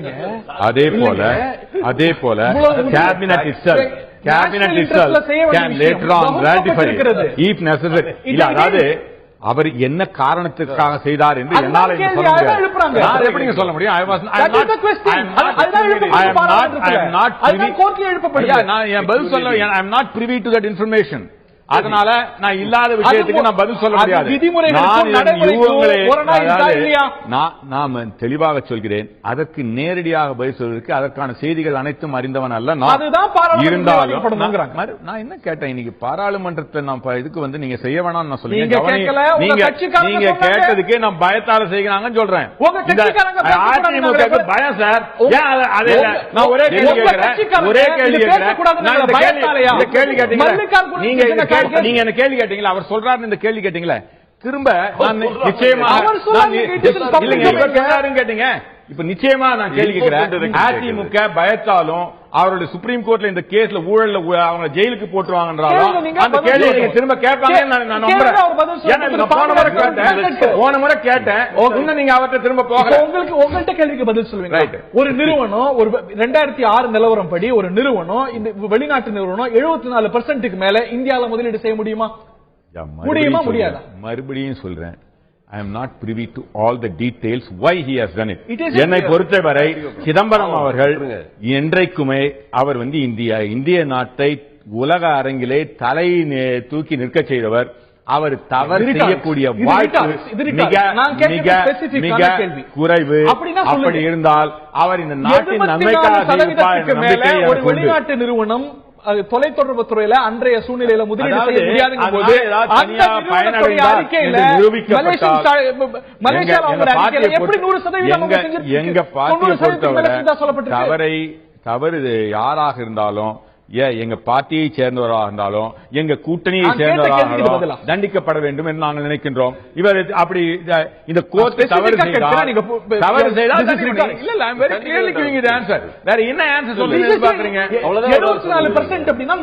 அதே போல cabinet itself can later on ratify if necessary. இல்ல, அதாவது அவர் என்ன காரணத்துக்காக செய்தார் என்று என்னால சொல்ல முடியாது. நான் எப்படிங்க சொல்ல முடியும்? என் பதில் சொல்ல I am not privy to that information. அதனால நான் இல்லாத விஷயத்துக்கு நான் பதில் சொல்ல முடியாது. நாம தெளிவாக சொல்கிறேன், அதற்கு நேரடியாக பதில் சொல்வதற்கு அதற்கான செய்திகள் அனைத்தும் அறிந்தவன் அல்ல நான். இருந்தாலும் நான் என்ன கேட்டேன், இன்னைக்கு பாராளுமன்றத்தில் நான் இதுக்கு வந்து நீங்க செய்ய வேணாம் நான் சொல்லுங்க. நீங்க கேட்டதுக்கு நான் பயத்தால செய்கிறாங்கன்னு சொல்றேன். அதிமுக பயம் சார். நான் ஒரே கேள்வி கேட்கிறேன். நீங்க என்ன கேள்வி கேட்டீங்களா? அவர் சொல்றாரு இந்த கேள்வி கேட்டீங்களா? திரும்ப நிச்சயமா கேட்டீங்க. இப்ப நிச்சயமா நான் கேள்வி கேட்கிறேன். அதிமுக பயத்தாலும் அவருடைய சுப்ரீம் கோர்ட்ல இந்த கேஸ்ல ஊழல்ல அவங்க ஜெயிலுக்கு போட்டுருவாங்கன்றாலும் அந்த கேள்வி நீங்க திரும்ப கேட்பாங்க நான் நம்புறேன். போன முறை கேட்டேன், இன்னும் நீங்க அவர்கிட்ட திரும்ப போக உங்கள்கிட்ட கேள்விக்கு பதில் சொல்லுவீங்க. ஒரு நிறுவனம், ஒரு 2006 நிலவரம் படி ஒரு நிறுவனம், இந்த வெளிநாட்டு நிறுவனம் 74% மேல இந்தியாவில் முதலீடு செய்ய முடியுமா? முடியுமா? முடியாதா? மறுபடியும் சொல்றேன், I am not privy to all the details why he has done it. என்னை பொறுத்தவரை சிதம்பரம் அவர்கள் என்றைக்குமே அவர் வந்து இந்திய நாட்டை உலக அரங்கிலே தலை தூக்கி நிற்க செய்தவர். அவர் தவறு செய்யக்கூடிய வாய்ப்பு மிக குறைவு. அப்படி இருந்தால் அவர் இந்த நாட்டின் நன்மைக்காக ஒரு வெளிநாட்டு நிறுவனம் தொலைத்தொடர்பு துறையில அன்றைய சூழ்நிலையில முதலீடு செய்ய முடியாத போது எப்படி 100% எங்க பார்ட்டியை தவறு யாராக இருந்தாலும், எங்க பார்ட்டியை சேர்ந்தவராக இருந்தாலும், எங்க கூட்டணியை சேர்ந்தவராக இருந்தாலும் தண்டிக்கப்பட வேண்டும் என்று நாங்கள் நினைக்கின்றோம். இவர் அப்படி இந்த கோர்ட் தவறு செய்தால் வேற என்ன ஆன்சர் சொல்லுங்க எதிர்பார்க்கறீங்க? 74% அப்படின்னா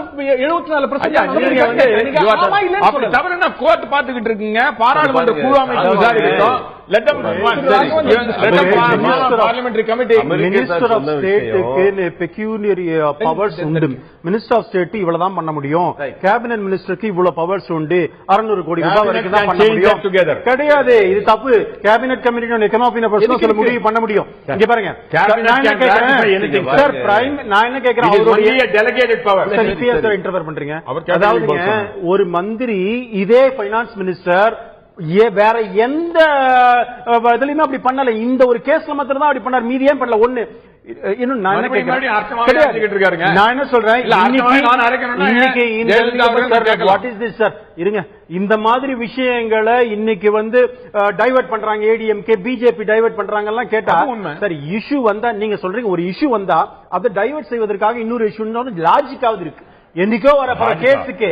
74% தவறுனா கோர்ட் பாத்துக்கிட்டு இருக்குங்க. பாராளுமன்ற குழு அமைச்சு விசாரிக்கட்டும். Let them parliamentary committee. Minister of State pecuniary powers உண்டு. மினிஸ்டர் ஆஃப் ஸ்டேட் இவ்வளவுதான் பண்ண முடியும். கேபினெட் மினிஸ்டருக்கு இவ்வளவு பவர்ஸ் உண்டு. 600 கோடி ரூபாய் வரைக்கும் தான் பண்ண முடியும். கிடையாது, இது தப்பு. Cabinet committee on economic affairs சொல்ல முடியும், பண்ண முடியும். இங்க பாருங்க, சார் பிரைம் நான் என்ன கேக்குறேன், அவருடைய டெலிகேட்டட் பவர் சார் இன்டர்ஃபியர் பண்றீங்க. அதாவது ஒரு மந்திரி இதே ஃபைனான்ஸ் மினிஸ்டர் வேற எந்த இதுலயுமே அப்படி பண்ணல. இந்த ஒரு கேஸ்ல மாத்திரம் தான் அப்படி பண்ணார், மீதி ஏன் பண்ணல? ஒண்ணு இன்னும் நான் என்ன சொல்றேன், வாட் இஸ் திஸ் சார்? இருங்க, இந்த மாதிரி விஷயங்களை இன்னைக்கு வந்து டைவர்ட் பண்றாங்க, ஏடிஎம்கே பிஜேபி டைவர்ட் பண்றாங்க கேட்டா சார், இஷ்யூ வந்தா நீங்க சொல்றீங்க ஒரு இஷ்யூ வந்தா அதை டைவர்ட் செய்வதற்காக இன்னொரு இஷ்யூ லாஜிக்காவது இருக்கு. என்னைக்கோ வர கேஸுக்கு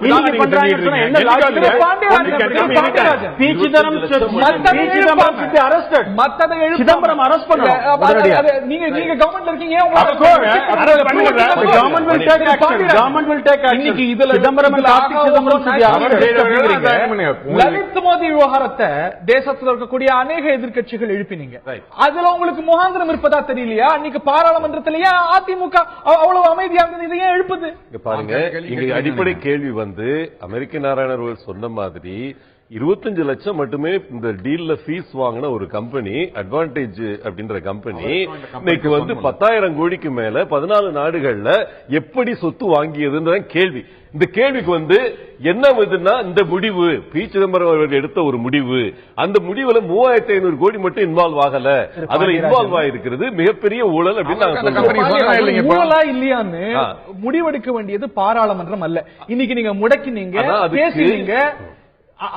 இன்னைக்கு பண்றாங்கன்னு சொன்னா என்ன logic? P Chidambaram arrested, Chidambaram arrest பண்ணுங்க. நீங்க கவர்மெண்ட்ல இருக்கீங்க, government will take action. Government will take action. இன்னைக்கு இதுல சிதம்பரம் லலித் மோடி விவகாரத்தை தேசத்தில் இருக்கக்கூடிய அநேக எதிர்க்கட்சிகள் எழுப்பினீங்க. அதுல உங்களுக்கு முகாந்திரம் இருப்பதா தெரியலையா? இன்னைக்கு பாராளுமன்றத்திலேயே அதிமுக அவ்வளவு அமைதியா இருந்தது, இதை ஏன் எழுப்புது? பாருங்க, இங்க அடிப்படை கேள்வி அமெரிக்க நாராயணர் சொன்ன மாதிரி 25 லட்சம் மட்டுமே இந்த டீல்ல ஃபீஸ் வாங்கின ஒரு கம்பெனி, அட்வான்டேஜ் அப்படின்ற கம்பெனி இன்னைக்கு 10,000 கோடிக்கு மேல 14 நாடுகள்ல எப்படி சொத்து வாங்கியதுன்ற கேள்வி. இந்த கேள்விக்கு என்ன இதுன்னா, இந்த முடிவு பி சிதம்பரம் அவர்கள் எடுத்த ஒரு முடிவு, அந்த முடிவுல 3,500 கோடி மட்டும் இன்வால்வ் ஆகல, அதுல இன்வால்வ் ஆயிருக்கிறது மிகப்பெரிய ஊழல் அப்படின்னு ஊழலா இல்லையான்னு முடிவெடுக்க வேண்டியது பாராளுமன்றம் அல்ல. இன்னைக்கு நீங்க முடக்கினீங்க, பேசுறீங்க.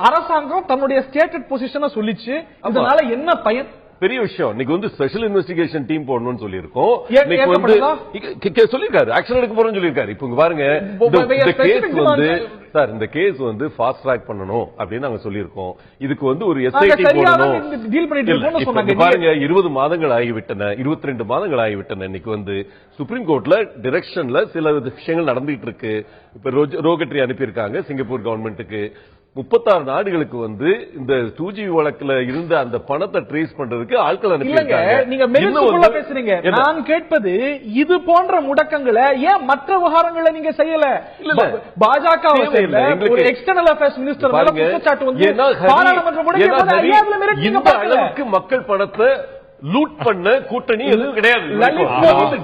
அரசாங்கம் தன்னுடைய ஸ்டேட்டட் பொசிஷனை சொல்லிச்சு. அதனால என்ன பயன்? பெரிய விஷயம். இன்னைக்கு ஸ்பெஷல் இன்வெஸ்டிகேஷன் டீம் போடணும்னு சொல்லியிருக்கோம். சொல்லிருக்காரு, ஆக்ஷன் எடுக்க போறோம்னு சொல்லிருக்காரு. இப்ப பாருங்க, இந்த கேஸ் ஃபாஸ்ட் ட்ராக் பண்ணணும் அப்படின்னு நாங்க சொல்லியிருக்கோம். இதுக்கு ஒரு எஸ்ஐடி போடணும். பாருங்க, 20 மாதங்கள் ஆகிவிட்டன, 22 மாதங்கள் ஆகிவிட்டன. இன்னைக்கு சுப்ரீம் கோர்ட்ல டிரெக்ஷன்ல சில விஷயங்கள் நடந்துட்டு இருக்கு. இப்ப ரோகட்ரி அனுப்பியிருக்காங்க சிங்கப்பூர் கவர்மெண்ட்டுக்கு. 36 நாடுகளுக்கு இந்த 2G வழக்குல இருந்த அந்த பணத்தை ட்ரேஸ் பண்றதுக்கு ஆட்கள் அனுப்பியிருக்காங்க. நீங்க மெரிட்ஸ்க்குள்ள பேசுறீங்க. நான் கேட்பது, இது போன்ற முடக்கங்களை ஏன் மற்ற விவகாரங்களை நீங்க செய்யல? பாஜக ஒரு எக்ஸ்டர்னல் அஃபேர்ஸ் மினிஸ்டர் மேல குற்றச்சாட்டு பாராளுமன்றம் முடக்கியது. இந்த அளவுக்கு மக்கள் பணத்தை லூட் பண்ண கூட்டணி எதுவும் கிடையாது.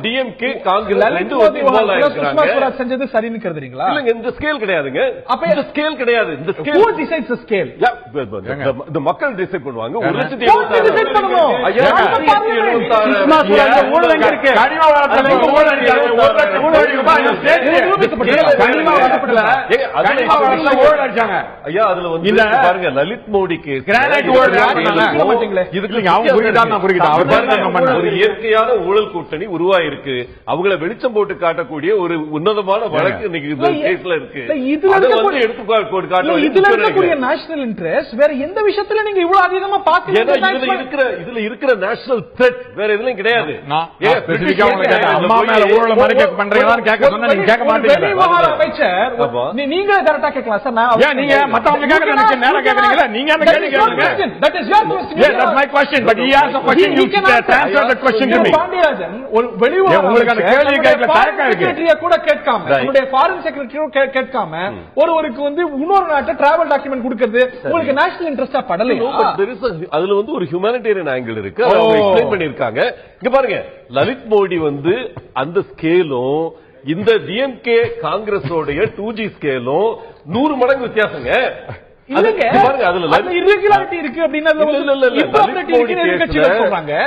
டிஎம்கே காங்கிரஸ் செஞ்சது சரின்னு கருதுறீங்களா? இல்லங்க, இந்த ஸ்கேல் கிடையாதுங்க. அப்ப இந்த ஸ்கேல் கிடையாது. இந்த scale who decides the scale? இந்த மக்கள் டிசைட் பண்ணுவாங்க. 1,76,000 ஐயா, அதுல பாருங்க, லலித் மோடி கேஸ் ஒரு இயற்கையான ஊழல் கூட்டணி உருவாயிருக்கு. அவங்கள வெளிச்சம் போட்டு காட்டக்கூடிய ஒரு உன்னதமான வழக்கு இன்னைக்கு கேஸ்ல இருக்கு. நேஷனல் இன்ட்ரெஸ்ட் வேற எந்த விஷயத்துல நீங்க இவ்வளவு அதிகமா பாக்குறீங்க? இதுல இருக்கிற நேஷனல் த்ரெட் வேற எதுவும் கிடையாது. நீங்களே கரெக்டா கேட்கலாம் சார். நீங்க மத்தவங்க கேட்கறதுக்கு நேரம் கேட்கறீங்களா? நீங்க என்ன கேட்கறீங்க? That is your question. Yes, that's my question. But he asked a question. You can answer the question to me. Pandiarajan ஒரு வெளிவார கேள்வி கேட்கல தயக்கம் இருக்கு. செக்ரட்டரியா கூட கேட்காம, உங்களுடைய ஃபாரின் செக்ரட்டரியா கேட்காம ஒருவருக்கு இன்னொரு நாட்டு டிராவல் டாக்குமெண்ட் கொடுக்கிறது உங்களுக்கு நேஷனல் இன்ட்ரெஸ்டா படலையா? அதுல ஒரு ஹியூமனிடேரியன் ஆங்கிள் இருக்கு. அவங்க எக்ஸ்பிளைன் பண்ணிருக்காங்க. இங்க பாருங்க, லலித் மோடி அந்த ஸ்கேலும் இந்த டிஎம்கே காங்கிரஸோடைய 2G ஸ்கேலும் 100 மடங்கு வித்தியாசங்க.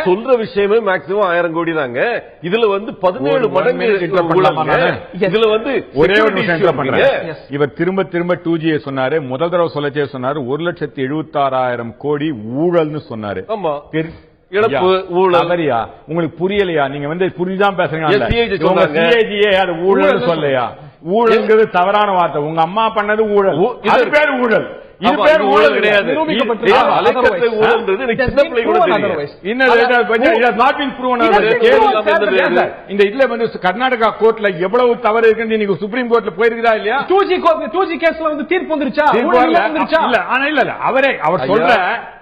சொல்ற விஷயமே மேக்ஸிமம் 1000 கோடி தாங்க. இதுல 17 மடங்கு. இதுல ஒரே ஒரு விஷயம் பண்றேன். இவர் திரும்ப திரும்ப 2G சொன்னாரு. முதல் தடவை சொல்லச்சே சொன்னாரு 1,76,000 கோடி ஊழல்னு சொன்னாரு. ஆமா, இழப்பு ஊழல். உங்களுக்கு புரியலையா? நீங்க புரிஞ்சுதான் பேசுறீங்க. அது ஊழல் சொல்லையா? ஊழல்ங்கிறது தவறான வார்த்தை. உங்க அம்மா பண்ணது ஊழல், அது பேர் ஊழல். இது பேர் ஊழல் கிடையாது. இந்த இதுல கர்நாடகா கோர்ட்ல எவ்வளவு தவறு இருக்கு நீங்க சுப்ரீம் கோர்ட்ல போயிருக்கா இல்லையா? 2G கேஸ்ல தீர்ப்பு வந்துருச்சா? இல்ல, ஆனா இல்ல அவர் சொல்ற,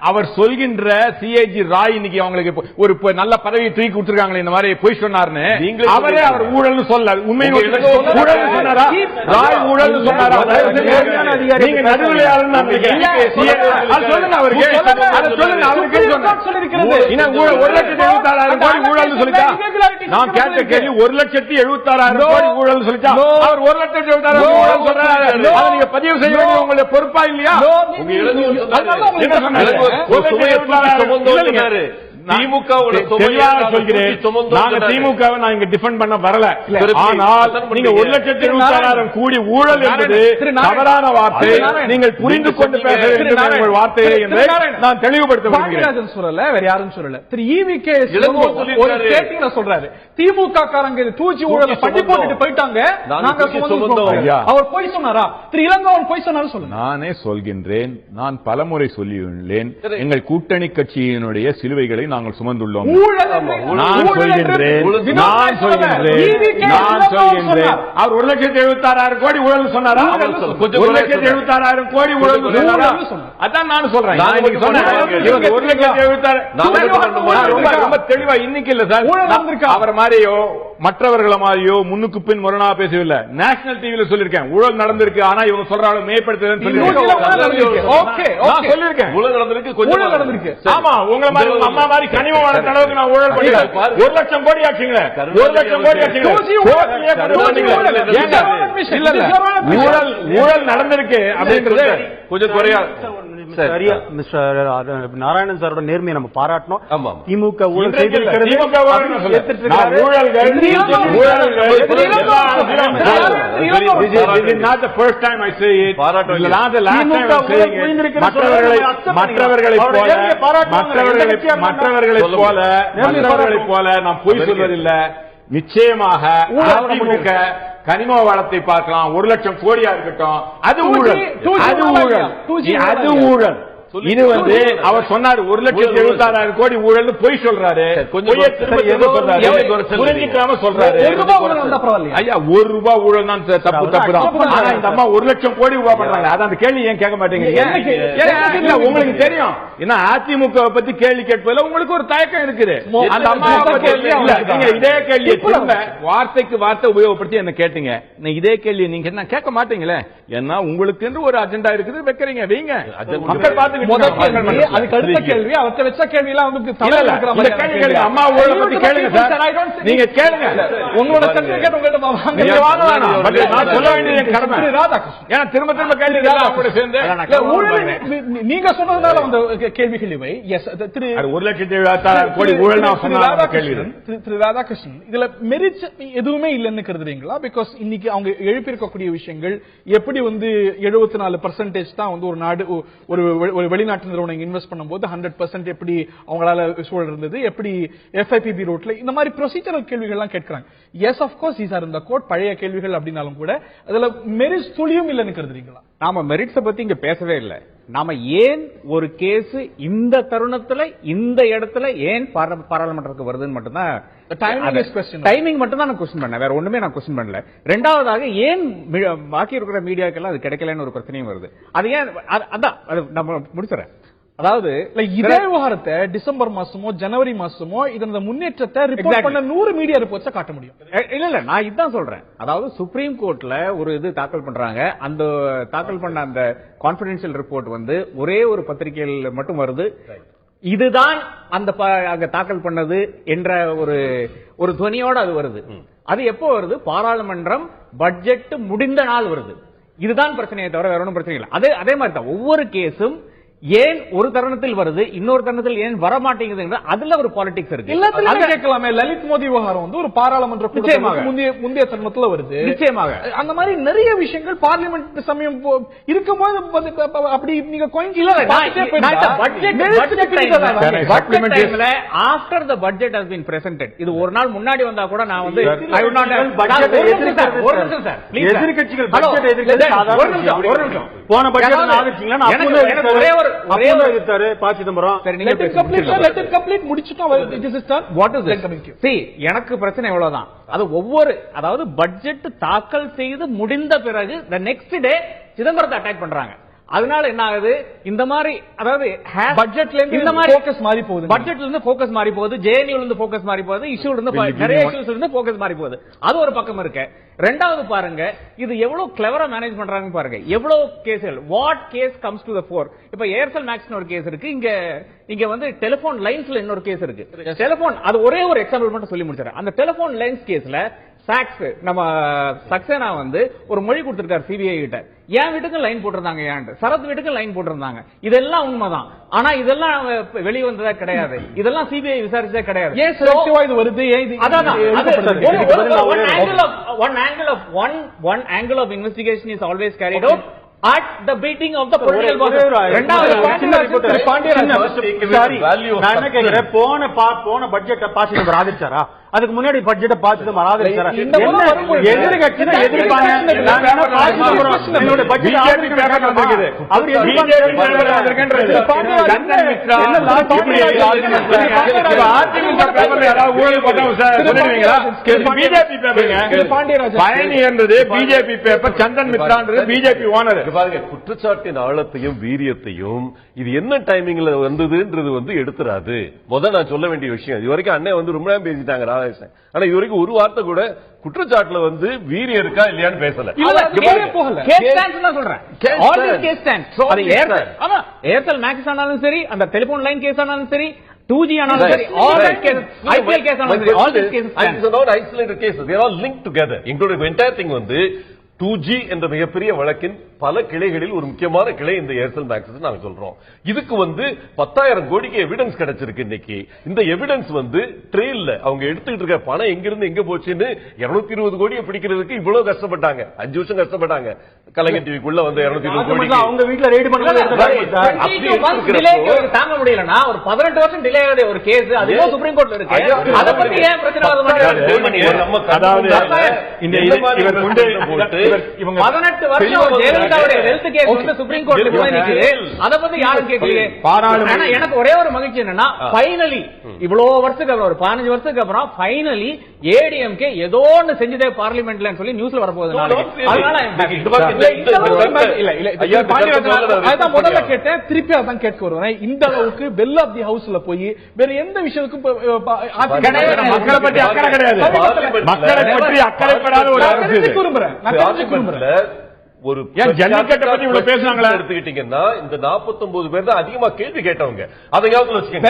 அவர் சொல்கின்ற CAG ராய் இன்னைக்கு அவங்களுக்கு ஒரு நல்ல பதவியை தூக்கி கொடுத்திருக்காங்களே, இந்த மாதிரி போய் சொன்னார்னு அவரே அவர் ஊழல்னு சொல்ல. உண்மையை ஊழல் சொன்னாரா? ராய் ஊழல் சொன்னாரா? நீங்க நடுவில் சொல்லுங்க அவருக்கு. நான் கேட்ட கேள்வி 1,76,000 கோடி ஊழல் சொல்லிட்டா அவர் 1,76,000 ஊழல் சொல்றாரு. அதை நீங்க பதிவு செய்ய வேண்டிய உங்களுடைய பொறுப்பா இல்லையா? தெளிவாக சொல்கிறேன், நாங்க திமுகவை நான் இங்க டிஃபெண்ட் பண்ண வரல. ஆனால் நீங்க 1,76,000 கோடி ஊழல் என்பது தவறான வார்த்தை. நீங்கள் புரிந்து கொண்டு பேச வேண்டும் உங்கள் வார்த்தையை என்று நான் தெளிவுபடுத்த விரும்புகிறேன். சொல்லல, வேற யாரும் சொல்லல. திரு ஈவிகே ஒரு ஸ்டேட்மென்ட்ல சொல்றாரு, திமுக காரங்க 2G ஊழலை பண்ணி போட்டுட்டு போயிட்டாங்க, நாங்க சுமந்தோம். அவர் போய் சொன்னாரா? திரு இளங்கோவன் போய் சொன்னாரு சொல்லுங்க. நானே சொல்கின்றேன், நான் பலமுறை சொல்லியுள்ளேன், எங்கள் கூட்டணி கட்சியினுடைய சிலுவைகளை நாங்கள் சுமந்துள்ளோம். நான் சொல்கின்றேன் அவர் 1,76,000 கோடி ஊழல் சொன்னாரா? 1,76,000 கோடி ஊழல் சொன்னாரா? அதான் நான் சொல்றேன். 1,76,000 ரொம்ப தெளிவா இன்னைக்கு இல்ல சார், அவர் மாதிரியோ மற்றவர்கள மாதிரியோ முன்னுக்கு பின் முரணா பேசவில்லை. நேஷனல் டிவில சொல்லிருக்கேன் ஊழல் நடந்திருக்கு, ஆனா இவங்க சொல்றாங்க மேம்படுத்துறேன்னு சொல்லிருக்கேன். ஊழல் நடந்திருக்கு, கொஞ்சம் நடந்திருக்கு. ஆமா, உங்களை மாதிரி உங்க அம்மா மாதிரி கனிம வள அளவுக்கு நான் ஊழல் பண்ணிட்டேன். 1,00,000 கோடி ஆச்சுங்களே, 1,00,000 கோடி ஆச்சுங்களே. ஊழல் நடந்திருக்கு அப்படின்றது கொஞ்சம் குறையா. சரியா மிஸ்டர் நாராயணன் சாரோட நேர்மையை நம்ம பாராட்டணும். திமுக ஊழல் மற்றவர்களைப் போல நாம் பொய் சொல்வதில்லை. நிச்சயமாக அதிமுக கனிம வளத்தை பார்க்கலாம், 1,00,000 கோடியா இருக்கட்டும், அது ஊழல், அது ஊழல், அது ஊழல். இது அவர் சொன்னார் 1,76,000 கோடி ஊழல் பொய் சொல்றாரு. புரிஞ்சிக்காம சொல்றாரு. ஐயா, ₹1 ஊழல் தான் தப்பு தப்பு தான். ஆனா இந்த அம்மா 1,00,000 கோடி ரூபாய் பண்றாங்க. அதான் அந்த கேள்வி ஏன் கேட்க மாட்டேங்கிறீங்க? உங்களுக்கு தெரியும், ஏன்னா அதிமுக பத்தி கேள்வி கேட்பதில் உங்களுக்கு ஒரு தயக்கம் இருக்குது. அந்த அம்மா இதே கேள்வியை திரும்ப வார்த்தைக்கு வார்த்தை உபயோகப்படுத்தி என்ன கேட்டீங்க. இதே கேள்வி நீங்க என்ன கேட்க மாட்டீங்களே? ஏன்னா உங்களுக்கு என்று ஒரு அஜெண்டா இருக்குது, வைக்கிறீங்க, வைங்க. மக்கள் பார்த்து அதுக்கு அடுத்த கேள்வி அவற்றை வச்ச கேள்வி எல்லாம் அம்மா ஊழலை பத்தி கேளுங்க சார். நீங்க கேளுங்க, உங்களோட சர்டிபிகேட் உங்கள்கிட்ட சொல்ல வேண்டியது கடமை. ஏன்னா திரும்ப திரும்ப கேள்வி நீங்க சொன்னதுனால அந்த கேள்விகள் இவை. 1,76,000 கோடி ஊழல் திரு ராதாகிருஷ்ணன், இதுல மெரிட்ஸ் எதுவுமே இல்லைன்னு கருதுறீங்களா? பிகாஸ் இன்னைக்கு அவங்க எழுப்பியிருக்கக்கூடிய விஷயங்கள் எப்படி 74% தான் ஒரு நாடு ஒரு வெளிநாட்டு நிறுவனம் இன்வெஸ்ட் பண்ணும்போது 100% எப்படி அவங்களால சூழல் இருந்தது, எப்படி FIPB ரோட்ல இந்த மாதிரி ப்ரொசீஜரல் கேள்விகள் எல்லாம் கேட்கறாங்க. Yes of course these are இந்த கோட் பழைய கேள்விகள் அப்படினாலும் கூட அதுல மெரிட்ஸ் துளியும் இல்லைன்னு கருதுறீங்களா? நாம மெரிட்ஸ் பத்தி இங்க பேசவே இல்லை. நாம ஏன் ஒரு கேஸ் இந்த தருணத்துல இந்த இடத்துல ஏன் பாராளுமன்றத்துக்கு வருதுன்னு மட்டும்தான் டைமிங் மட்டும் தான் நான் கொஸ்டின் பண்ணேன், வேற ஒண்ணுமே நான் கொஸ்டின் பண்ணல. ரெண்டாவதாக ஏன் பாக்கி இருக்கிற மீடியாக்கெல்லாம் அது கிடைக்கலன்னு ஒரு பிரச்சனையும் வருது. அது ஏன் அதான் நம்ம முடிச்சுறேன். அதாவது இதே விவகாரத்தை டிசம்பர் மாசமோ ஜனவரி மாசமோ இதன் முன்னேற்றத்தை ரிப்போர்ட் பண்ண 100 மீடியா ரிப்போர்ட்ஸ் காட்ட முடியும். இல்ல நான் இதுதான் சொல்றேன். அதாவது சுப்ரீம் கோர்ட்ல ஒரு இது தாக்கல் பண்றாங்க, அந்த தாக்கல் பண்ண அந்த கான்பிடென்ஷியல் ரிப்போர்ட் ஒரே ஒரு பத்திரிகையில் மட்டும் வருது. இதுதான் அந்த அங்க தாக்கல் பண்ணது என்ற ஒரு துவனியோட அது வருது. அது எப்போ வருது? பாராளுமன்றம் பட்ஜெட் முடிந்த நாள் வருது. இதுதான் பிரச்சனையை தவிர வேற ஒன்றும் பிரச்சனை இல்லை. அதே மாதிரி தான் ஒவ்வொரு கேஸும் ஏன் ஒரு தருணத்தில் வருது, இன்னொரு தருணத்தில் ஏன் வர மாட்டேங்குது, அதுல ஒரு பாலிடிக்ஸ் இருக்கு. கேட்கலாமே, லலித் மோடி விவகாரம் ஒரு பாராளுமன்ற முந்தைய தருணத்துல வருது. நிச்சயமாக அந்த மாதிரி நிறைய விஷயங்கள் பார்லிமெண்ட் சமயம் இருக்கும்போது அப்படி நீங்க after the budget has been presented, இது ஒரு நாள் முன்னாடி வந்தா கூட நான் எதிர்கட்சிகள் போன பட்ஜெட் ஒரே ஒரு எனக்கு பிரச்சனை எவ்வளவுதான். அது அதாவது பட்ஜெட் தாக்கல் செய்து முடிந்த பிறகு நெக்ஸ்ட் டே சிதம்பரத்தை அட்டாக் பண்றாங்க. அதனால என்ன ஆகுது? இந்த மாதிரி அதாவது பட்ஜெட்ல இருந்து இந்த மாதிரி ஃபோக்கஸ் மாறி போகுது, பட்ஜெட்ல இருந்து ஃபோக்கஸ் மாறி போகுது, JNU இருந்து ஃபோக்கஸ் மாறி போகுது, இஷ்யூல இருந்து நிறைய இஷ்யூஸ்ல இருந்து ஃபோக்கஸ் மாறி போகுது. அது ஒரு பக்கம் இருக்கு. ரெண்டாவது பாருங்க, இது எவ்வளவு கிளவரா மேனேஜ் பண்றாங்க பாருங்க. எவ்வளவு கேஸ்கள், what case comes to the fore. இப்ப ஏர்செல் மேக்ஸ்னு ஒரு கேஸ் இருக்கு, இங்க டெலிபோன் லைன்ஸ்ல இன்னொரு கேஸ் இருக்கு. டெலிபோன் அது ஒரே ஒரு எக்ஸாம்பிள் மட்டும் சொல்லி முடிச்சறேன். அந்த டெலிபோன் லைன்ஸ் கேஸ்ல சாக்ஸ் நம்ம சக்சேனா வந்து ஒரு மொழி கொடுத்திருக்காரு சிபிஐ கிட்ட. என் வீட்டுக்கு லைன் போட்டிருந்தாங்க, ஏன் சரத் வீட்டுக்கு லைன் போட்டிருந்தாங்க. இதெல்லாம் உண்மைதான். ஆனா இதெல்லாம் வெளியே வந்ததா கிடையாது. இதெல்லாம் சிபிஐ விசாரிச்சதே கிடையாது. ஏன் செலக்டிவா இது வருது? one angle of investigation is always carried out at the beating of the political bosses. போன பட்ஜெட் பாஸ் நம்ம ஆதரிச்சாரா? அதுக்கு முன்னாடி பட்ஜெட் பாஸ் நம்ம ஆதரிச்சாரா? எதிர்கட்சி எதிர்ப்பாங்க. பிஜேபி பேப்பர், சந்தன் மித்ரான்றது பிஜேபி ஓனர். குற்றச்சாட்டின் ஆழத்தையும் வீரியத்தையும் இது என்ன டைமிங்ல வந்ததுன்றது வந்து எடுத்துறாது. முதல் நான் சொல்ல வேண்டிய விஷயம், இது வரைக்கும் அண்ணன் வந்து ரொம்ப நேரம் பேசிட்டாங்க ராதாகிருஷ்ணன். ஆனா இது வரைக்கும் ஒரு வார்த்தை கூட குற்றச்சாட்டுல வந்து வீரியம் இருக்கா இல்லையான்னு பேசல. ஏர்டெல் மேக்ஸ் ஆனாலும் சரி, அந்த டெலிபோன் லைன் கேஸ் ஆனாலும் சரி, 2G ஆனாலும் சரி, all that cases, IPL case ஆனாலும் சரி, all these cases stand. It's not isolated cases. They are all linked together. எங்களுடைய entire thing வந்து 2G என்ற மிகப்பெரிய வழக்கின் பல கிளைகளில் ஒரு முக்கியமான கிளை இந்த ஏர்செல் மேக்ஸ் நாங்க சொல்றோம். இதுக்கு வந்து 10,000 கோடிக்கு எவிடன்ஸ் கிடைச்சிருக்கு. இன்னைக்கு இந்த எவிடன்ஸ் வந்து ட்ரெயில்ல அவங்க எடுத்துக்கிட்டு இருக்க பணம் எங்கிருந்து எங்க போச்சுன்னு 220 கோடியை பிடிக்கிறதுக்கு இவ்வளவு கஷ்டப்பட்டாங்க. 5 வருஷம் கஷ்டப்பட்டாங்க. கலைஞர் டிவிக்குள்ள வந்து 220 கோடி அவங்க வீட்டுல ரெய்டு பண்ணி தாங்க முடியலன்னா ஒரு 18 வருஷம் டிலே ஆகுது ஒரு கேஸ். அது சுப்ரீம் கோர்ட்ல இருக்கு. அத பத்தி ஏன் பிரச்சனை வர மாட்டேங்குது? அதாவது இந்த இவர் கொண்டு போட்டு 18 வருஷம் ஜெயலலிதாவுடைய ஹெல்த் கேஸ் வந்து சுப்ரீம் கோர்ட்ல போய் நிக்குது. அத பத்தி யாரும் கேட்கலையே. ஆனா எனக்கு ஒரே ஒரு மகிழ்ச்சி என்னன்னா ஃபைனலி இவ்வளவு வருஷத்துக்கு அப்புறம், ஒரு 15 வருஷத்துக்கு அப்புறம் ஃபைனலி ஏடிஎம்கே ஏதோ ஒன்னு செஞ்சதே பார்லிமெண்ட்ல சொல்லி நியூஸ்ல வரப்போகுது. அதான் முதல்ல கேட்டேன், திருப்பி அதான் கேட்க வருவேன். இந்த அளவுக்கு பெல் ஆஃப் தி ஹவுஸ்ல போய் வேற எந்த விஷயத்துக்கும் மக்களை பற்றி அக்கறை கிடையாது. மக்களை பற்றி அக்கறைப்படாத ஒரு அரசு. ஒரு ஜல்லிக்கட்டை பத்தி இவ்வளவு பேசுறாங்களா எடுத்துக்கிட்டீங்கன்னா இந்த 49 பேர் தான் அதிகமா கேள்வி கேட்டவங்க. அதை ஞாபகம் வச்சுக்கோங்க.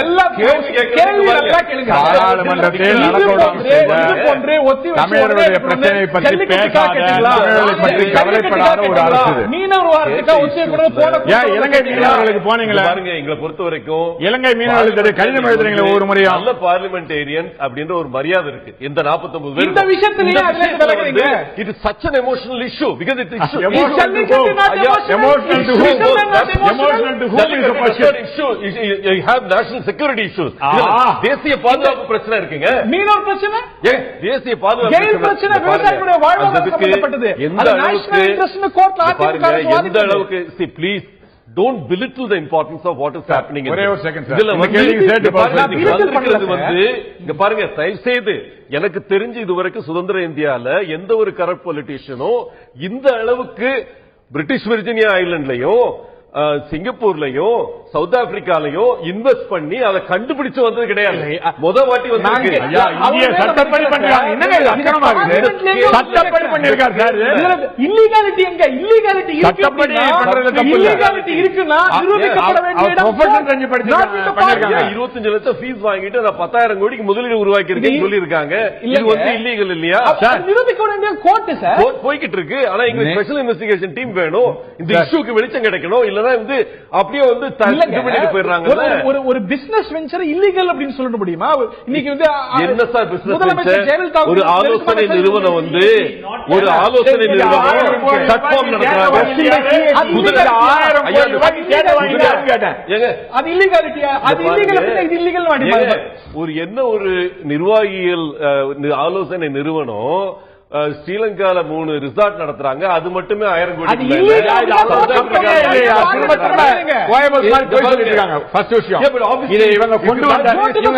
தமிழர்களுடைய பிரச்சனை பற்றி பேசாத, பற்றி கவலைப்படாத ஒரு அரசு. இலங்கை மீனவர்களுக்கு போனீங்களா? பாருங்க, எங்களை பொறுத்த வரைக்கும் இலங்கை மீனவர்களுக்கு கடிதம் எழுதுறீங்களா ஒரு முறையா? நல்ல பார்லிமெண்டேரியன் அப்படின்ற ஒரு மரியாதை இருக்கு. இந்த 49 பேர் இந்த விஷயத்திலேயே it is such an emotional issue because it is emotional to whom is the question. You have national security issues. தேசிய பாதுகாப்பு பிரச்சனை இருக்குங்க. மீனவர் பிரச்சனை, தேசிய பாதுகாப்பு பிரச்சனை, விவசாயிகளுடைய வாழ்வாதாரம் சம்பந்தப்பட்டது. எந்த அளவுக்கு see please don't belittle the importance of what is happening. ஒரே ஒரு செகண்ட் சார். இதுல வந்து இங்க பாருங்க, தயவு செய்து எனக்கு தெரிஞ்சு இதுவரைக்கும் சுதந்திர இந்தியால எந்த ஒரு கரப்ட் பொலிட்டீஷியனோ இந்த அளவுக்கு பிரிட்டிஷ் விர்ஜினியா ஐலண்ட்லயும் சிங்கப்பூர்லயும் சவுத் ஆப்பிரிக்காலையும் இன்வெஸ்ட் பண்ணி அதை கண்டுபிடிச்சு வந்தது கிடையாது. முதல் வாட்டி வந்து சட்டப்படி பண்றாங்க. என்னங்க இது அக்கிரமா இருக்கு? சட்டப்படி பண்ணிருக்காரு சார். இல்லீகாலிட்டி எங்க? இல்லீகாலிட்டி சட்டப்படி பண்றது தப்பு இல்ல. இல்லீகாலிட்டி இருக்குன்னா நிரூபிக்கப்பட வேண்டிய இடம். ப்ரொஃபஷன் செஞ்சு படிச்சிருக்காங்க. 25 லட்சம் ஃபீஸ் வாங்கிட்டு நான் 10,000 கோடிக்கு முதலீடு உருவாக்கி இருக்கேன்னு சொல்லி இருக்காங்க. இது வந்து இல்லீகல் இல்லையா? நிரூபிக்க வேண்டிய கோர்ட் சார் போய்கிட்டு இருக்கு. ஆனா எங்களுக்கு ஸ்பெஷல் இன்வெஸ்டிகேஷன் டீம் வேணும். இந்த இஷ்யூக்கு வெளிச்சம் கிடைக்கணும். இல்லனா வந்து அப்படியே வந்து ஒரு பிசினஸ் வெஞ்சர் இல்லீகல் அப்படின்னு சொல்ல முடியுமா? இன்னைக்கு வந்து என்ன சார் பிசினஸ் வெஞ்சர்? ஒரு ஆலோசனை நிறுவனம் வந்து ஒரு ஆலோசனை நிறுவனம் பிளாட்ஃபார்ம் நடத்துறாங்க. அது இல்லீகாலிட்டியா? அது இல்லீகல், இது இல்லீகல். ஒரு என்ன ஒரு நிர்வாகிகள் ஆலோசனை நிறுவனம் ஸ்ரீலங்கால 3 ரிசார்ட் நடத்துறாங்க. அது மட்டுமே 1000 கோடி. இவங்க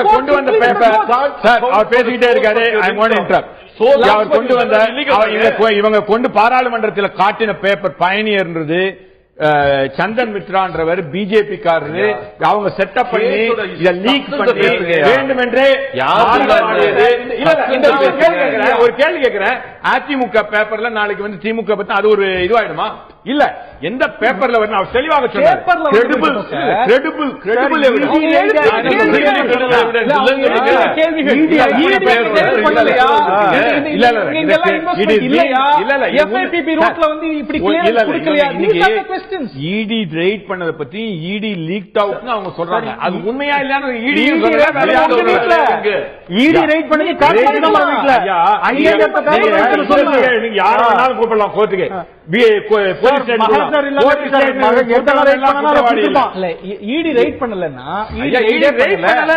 கொண்டு வந்த பேப்பர் சார், அவர் பேசிக்கிட்டே இருக்காரு. இவங்க கொண்டு பாராளுமன்றத்தில் காட்டின பேப்பர் பயணியர்ன்றது சந்தன் மித்ரான்றவர் பிஜேபி காரரு. அவங்க செட்டப் பண்ணி இதை லீக் பண்ணி வேண்டுமென்றே ஒரு கேள்வி கேட்கிறேன். அதிமுக பேப்பர்ல நாளைக்கு வந்து திமுக பத்தி அது ஒரு இதுவாயிடுமா? இல்ல எந்த பேப்பர்ல வரணும் அவர் தெளிவாக சொன்னார். பேப்பர்ல credible இடி ரைட் பண்ணத பத்தி இடி லீக் அவுட்னு அவங்க சொல்றாங்க. அது உண்மையா இல்லன்னு இடி ரைட் பண்ணி காட்டுறாங்க. நீங்க யார வேணாலும் கூப்பிடலாம் கோர்ட்டுக்கு. இடி ரைட் பண்ணலன்னா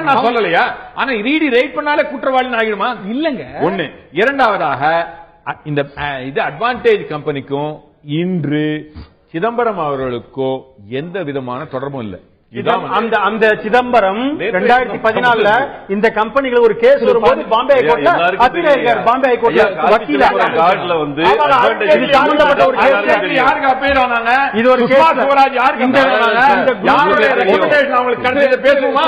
நான் சொல்லலையா? ஆனா இடி ரைட் பண்ணாலே குற்றவாளி ஆகிடுமா? இல்லங்க. ஒண்ணு. இரண்டாவதாக இந்த இது அட்வான்டேஜ் கம்பெனிக்கும் இன்று சிதம்பரம் அவர்களுக்கோ எந்த விதமான தொடர்பும் இல்லை. அந்த சிதம்பரம் 2014 இந்த கம்பெனிகள் ஒரு கேஸ் வரும்போது பாம்பே ஹைகோர்ட்ல அப்பீல் ஆயிருக்காரு. பாம்பே ஹைகோர்ட்ல வக்கீலா வந்து யாருக்கு அப்பீல் ஆனாங்க? இது ஒரு கேஸ் சுவராஜ் யாருக்கு யாருடைய ரெக்கமெண்டேஷன் அவங்களுக்கு கிடைச்சது பேசுமா?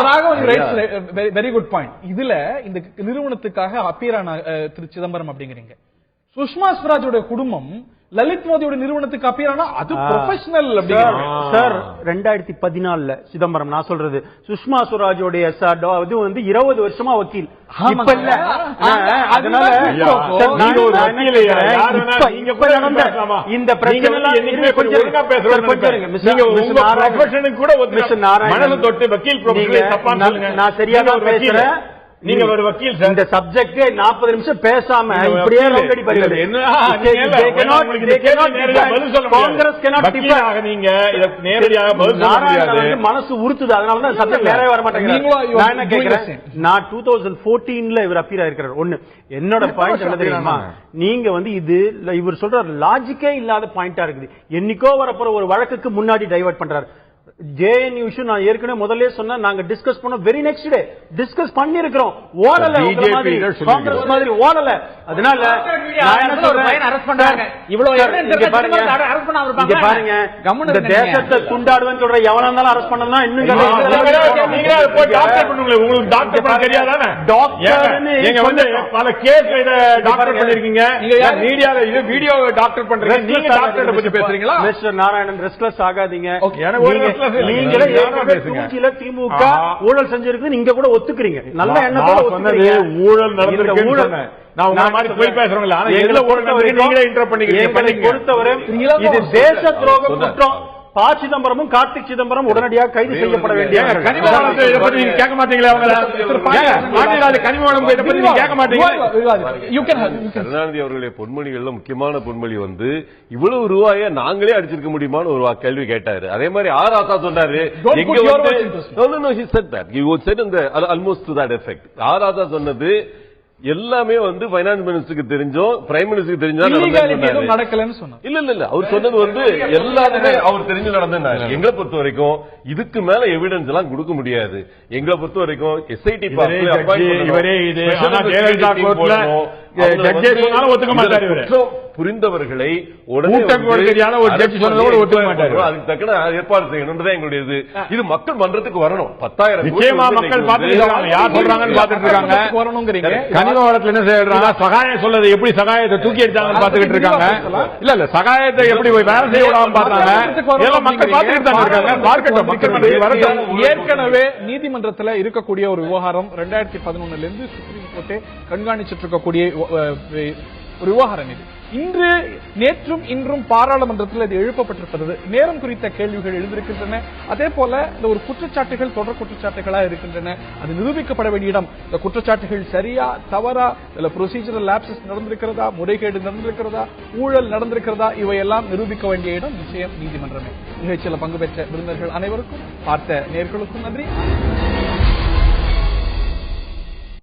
Very good point. இதுல இந்த நிறுவனத்துக்காக அப்பீல் ஆன திரு சிதம்பரம் அப்படிங்கிறீங்க. சுஷ்மா ஸ்வராஜோட குடும்பம் லலித் மோதியோட நிறுவனத்துக்கு அப்பீரானா அது ப்ரொஃபஷனல் சார். 2014 சிதம்பரம் நான் சொல்றது சுஷ்மா ஸ்வராஜோடைய இது வந்து 20 வருஷமா வக்கீல். இப்ப இல்ல. அதனால இந்த பிரச்சனை நான் சரியா தான் பேசுறேன். நீங்க ஒரு வக்கீல் சார். இந்த சப்ஜெக்ட் 40 நிமிஷம் பேசாம இப்படியே லங்கடி பண்றது என்ன? Congress cannot differ. நீங்க இத நேரடியாக பதில் சொல்ல முடியாது. மனசு உறுத்துது. அதனால தான் சப்ஜெக்ட் நேரவே வர மாட்டேங்குது. நான் என்ன கேக்குறேன், நான் 2014ல இவர் அப்பீல் ஆயிருக்காரு. ஒண்ணு என்னோட பாயிண்ட் என்ன தெரியுமா? நீங்க வந்து இது இவர் சொல்ற லாஜிக்கே இல்லாத பாயிண்டா இருக்குது. என்னைக்கோ வரப்போற ஒரு வழக்குக்கு முன்னாடி டைவர்ட் பண்றாரு. JNU இஷ்யூ நான் ஏற்கனவே முதல்ல சொன்னா நாங்க டிஸ்கஸ் பண்ணோம். வெரி நெக்ஸ்ட் டே டிஸ்கஸ் பண்ணி இருக்கிறோம். ஓடல காங்கிரஸ் மாதிரி ஓடல. அதனால நான் என்ன சொல்றேன், அரெஸ்ட் பண்றாங்க. இவ்வளவு எவிடன்ஸ் பாருங்க, அரெஸ்ட் பண்ணாம இருப்பாங்க. பாருங்க இந்த தேசத்தை துண்டாடுவேன்னு சொல்ற எவனா இருந்தாலும் அரெஸ்ட் பண்ணனும்னா இன்னும் நீங்க போய் டாக்டர் பண்ணுங்க. உங்களுக்கு டாக்டர் பண்ண தெரியாதானே? டாக்டர் நீங்க வந்து பல கேஸ் இத டாக்டர் பண்ணிருக்கீங்க. நீங்க மீடியால இது வீடியோ டாக்டர் பண்றீங்க. நீங்க டாக்டர் பத்தி பேசுறீங்க. மிஸ்டர் நாராயணன் ரெஸ்ட்லெஸ் ஆகாதீங்க. நீங்களே திமுக ஊழல் செஞ்சிருக்கு நீங்க கூட ஒத்துக்கிறீங்க. நல்ல எண்ணத்தோட ஒத்துக்கிறீங்க. ஊழல் நடந்திருக்கு. நான் உங்க மாதிரி போய் பேசுறேன். ஆனா எங்களை நீங்களே இன்டர் பண்ணிக்கிறீங்க. பொறுத்தவரை இது தேச துரோக குற்றம். ப. சிதம்பரமும் கார்த்திக் சிதம்பரம் உடனடியாக கைது செய்யப்பட வேண்டிய கேட்க மாட்டீங்களா? கருணாநிதி அவர்களுடைய பொன்மொழிகள்ல முக்கியமான பொன்மொழி வந்து இவ்வளவு ரூபாயை நாங்களே அடிச்சிருக்க முடியுமான்னு ஒரு கேள்வி கேட்டாரு. அதே மாதிரி ஆர் ஆசா சொன்னாரு almost to that effect. R Asa சொன்னது எல்லாமே வந்து பைனான்ஸ் மினிஸ்டருக்கு தெரிஞ்சோம், பிரைம் மினிஸ்டருக்கு தெரிஞ்சா நடக்கலன்னு சொன்னார். இல்ல அவர் சொன்னது வந்து எல்லாருமே அவர் தெரிஞ்சு நடந்தது. எங்களை பொறுத்த வரைக்கும் இதுக்கு மேல எவிடன்ஸ் எல்லாம் கொடுக்க முடியாது. எங்களை பொறுத்த வரைக்கும் எஸ்ஐடி புரிந்தவர்களை உடனே அதுக்கு தக்கன ஏற்பாடு செய்யணும் எங்களுடைய இது மக்கள் மன்றத்துக்கு வரணும். 10,000 மக்கள் கனிமவளத்துல என்ன செய்யறாங்க? சகாயம் சொல்லது எப்படி சகாயத்தை தூக்கி எடுத்தாங்கன்னு பாத்துக்கிட்டு இருக்காங்க. இல்ல சகாயத்தை எப்படி வேலை செய்ய விடாம பாத்தாங்க. மக்கள் பாத்துக்கிட்டு இருக்காங்க. ஏற்கனவே நீதிமன்றத்தில் இருக்கக்கூடிய ஒரு விவகாரம் 2011 இருந்து சுப்ரீம் கோர்ட்டை கண்காணிச்சிட்டு இருக்கக்கூடிய ஒரு விவகாரம் இது. இன்று நேற்றும் இன்றும் பாராளுமன்றத்தில் இது எழுப்பப்பட்டிருக்கிறது. நேரம் குறித்த கேள்விகள் எழுந்திருக்கின்றன. அதே போல இந்த ஒரு குற்றச்சாட்டுகள் தொடர் குற்றச்சாட்டுகளாக இருக்கின்றன. அது நிரூபிக்கப்பட வேண்டிய இடம். இந்த குற்றச்சாட்டுகள் சரியா தவறா, இல்ல ப்ரொசீஜரல் லாப்சஸ் நடந்திருக்கிறதா, முறைகேடு நடந்திருக்கிறதா, ஊழல் நடந்திருக்கிறதா, இவையெல்லாம் நிரூபிக்க வேண்டிய இடம் நிச்சயம் நீதிமன்றமே. நிகழ்ச்சியில் பங்கு பெற்ற விருந்தினர்கள் அனைவருக்கும், பார்த்த நேயர்களுக்கும் நன்றி.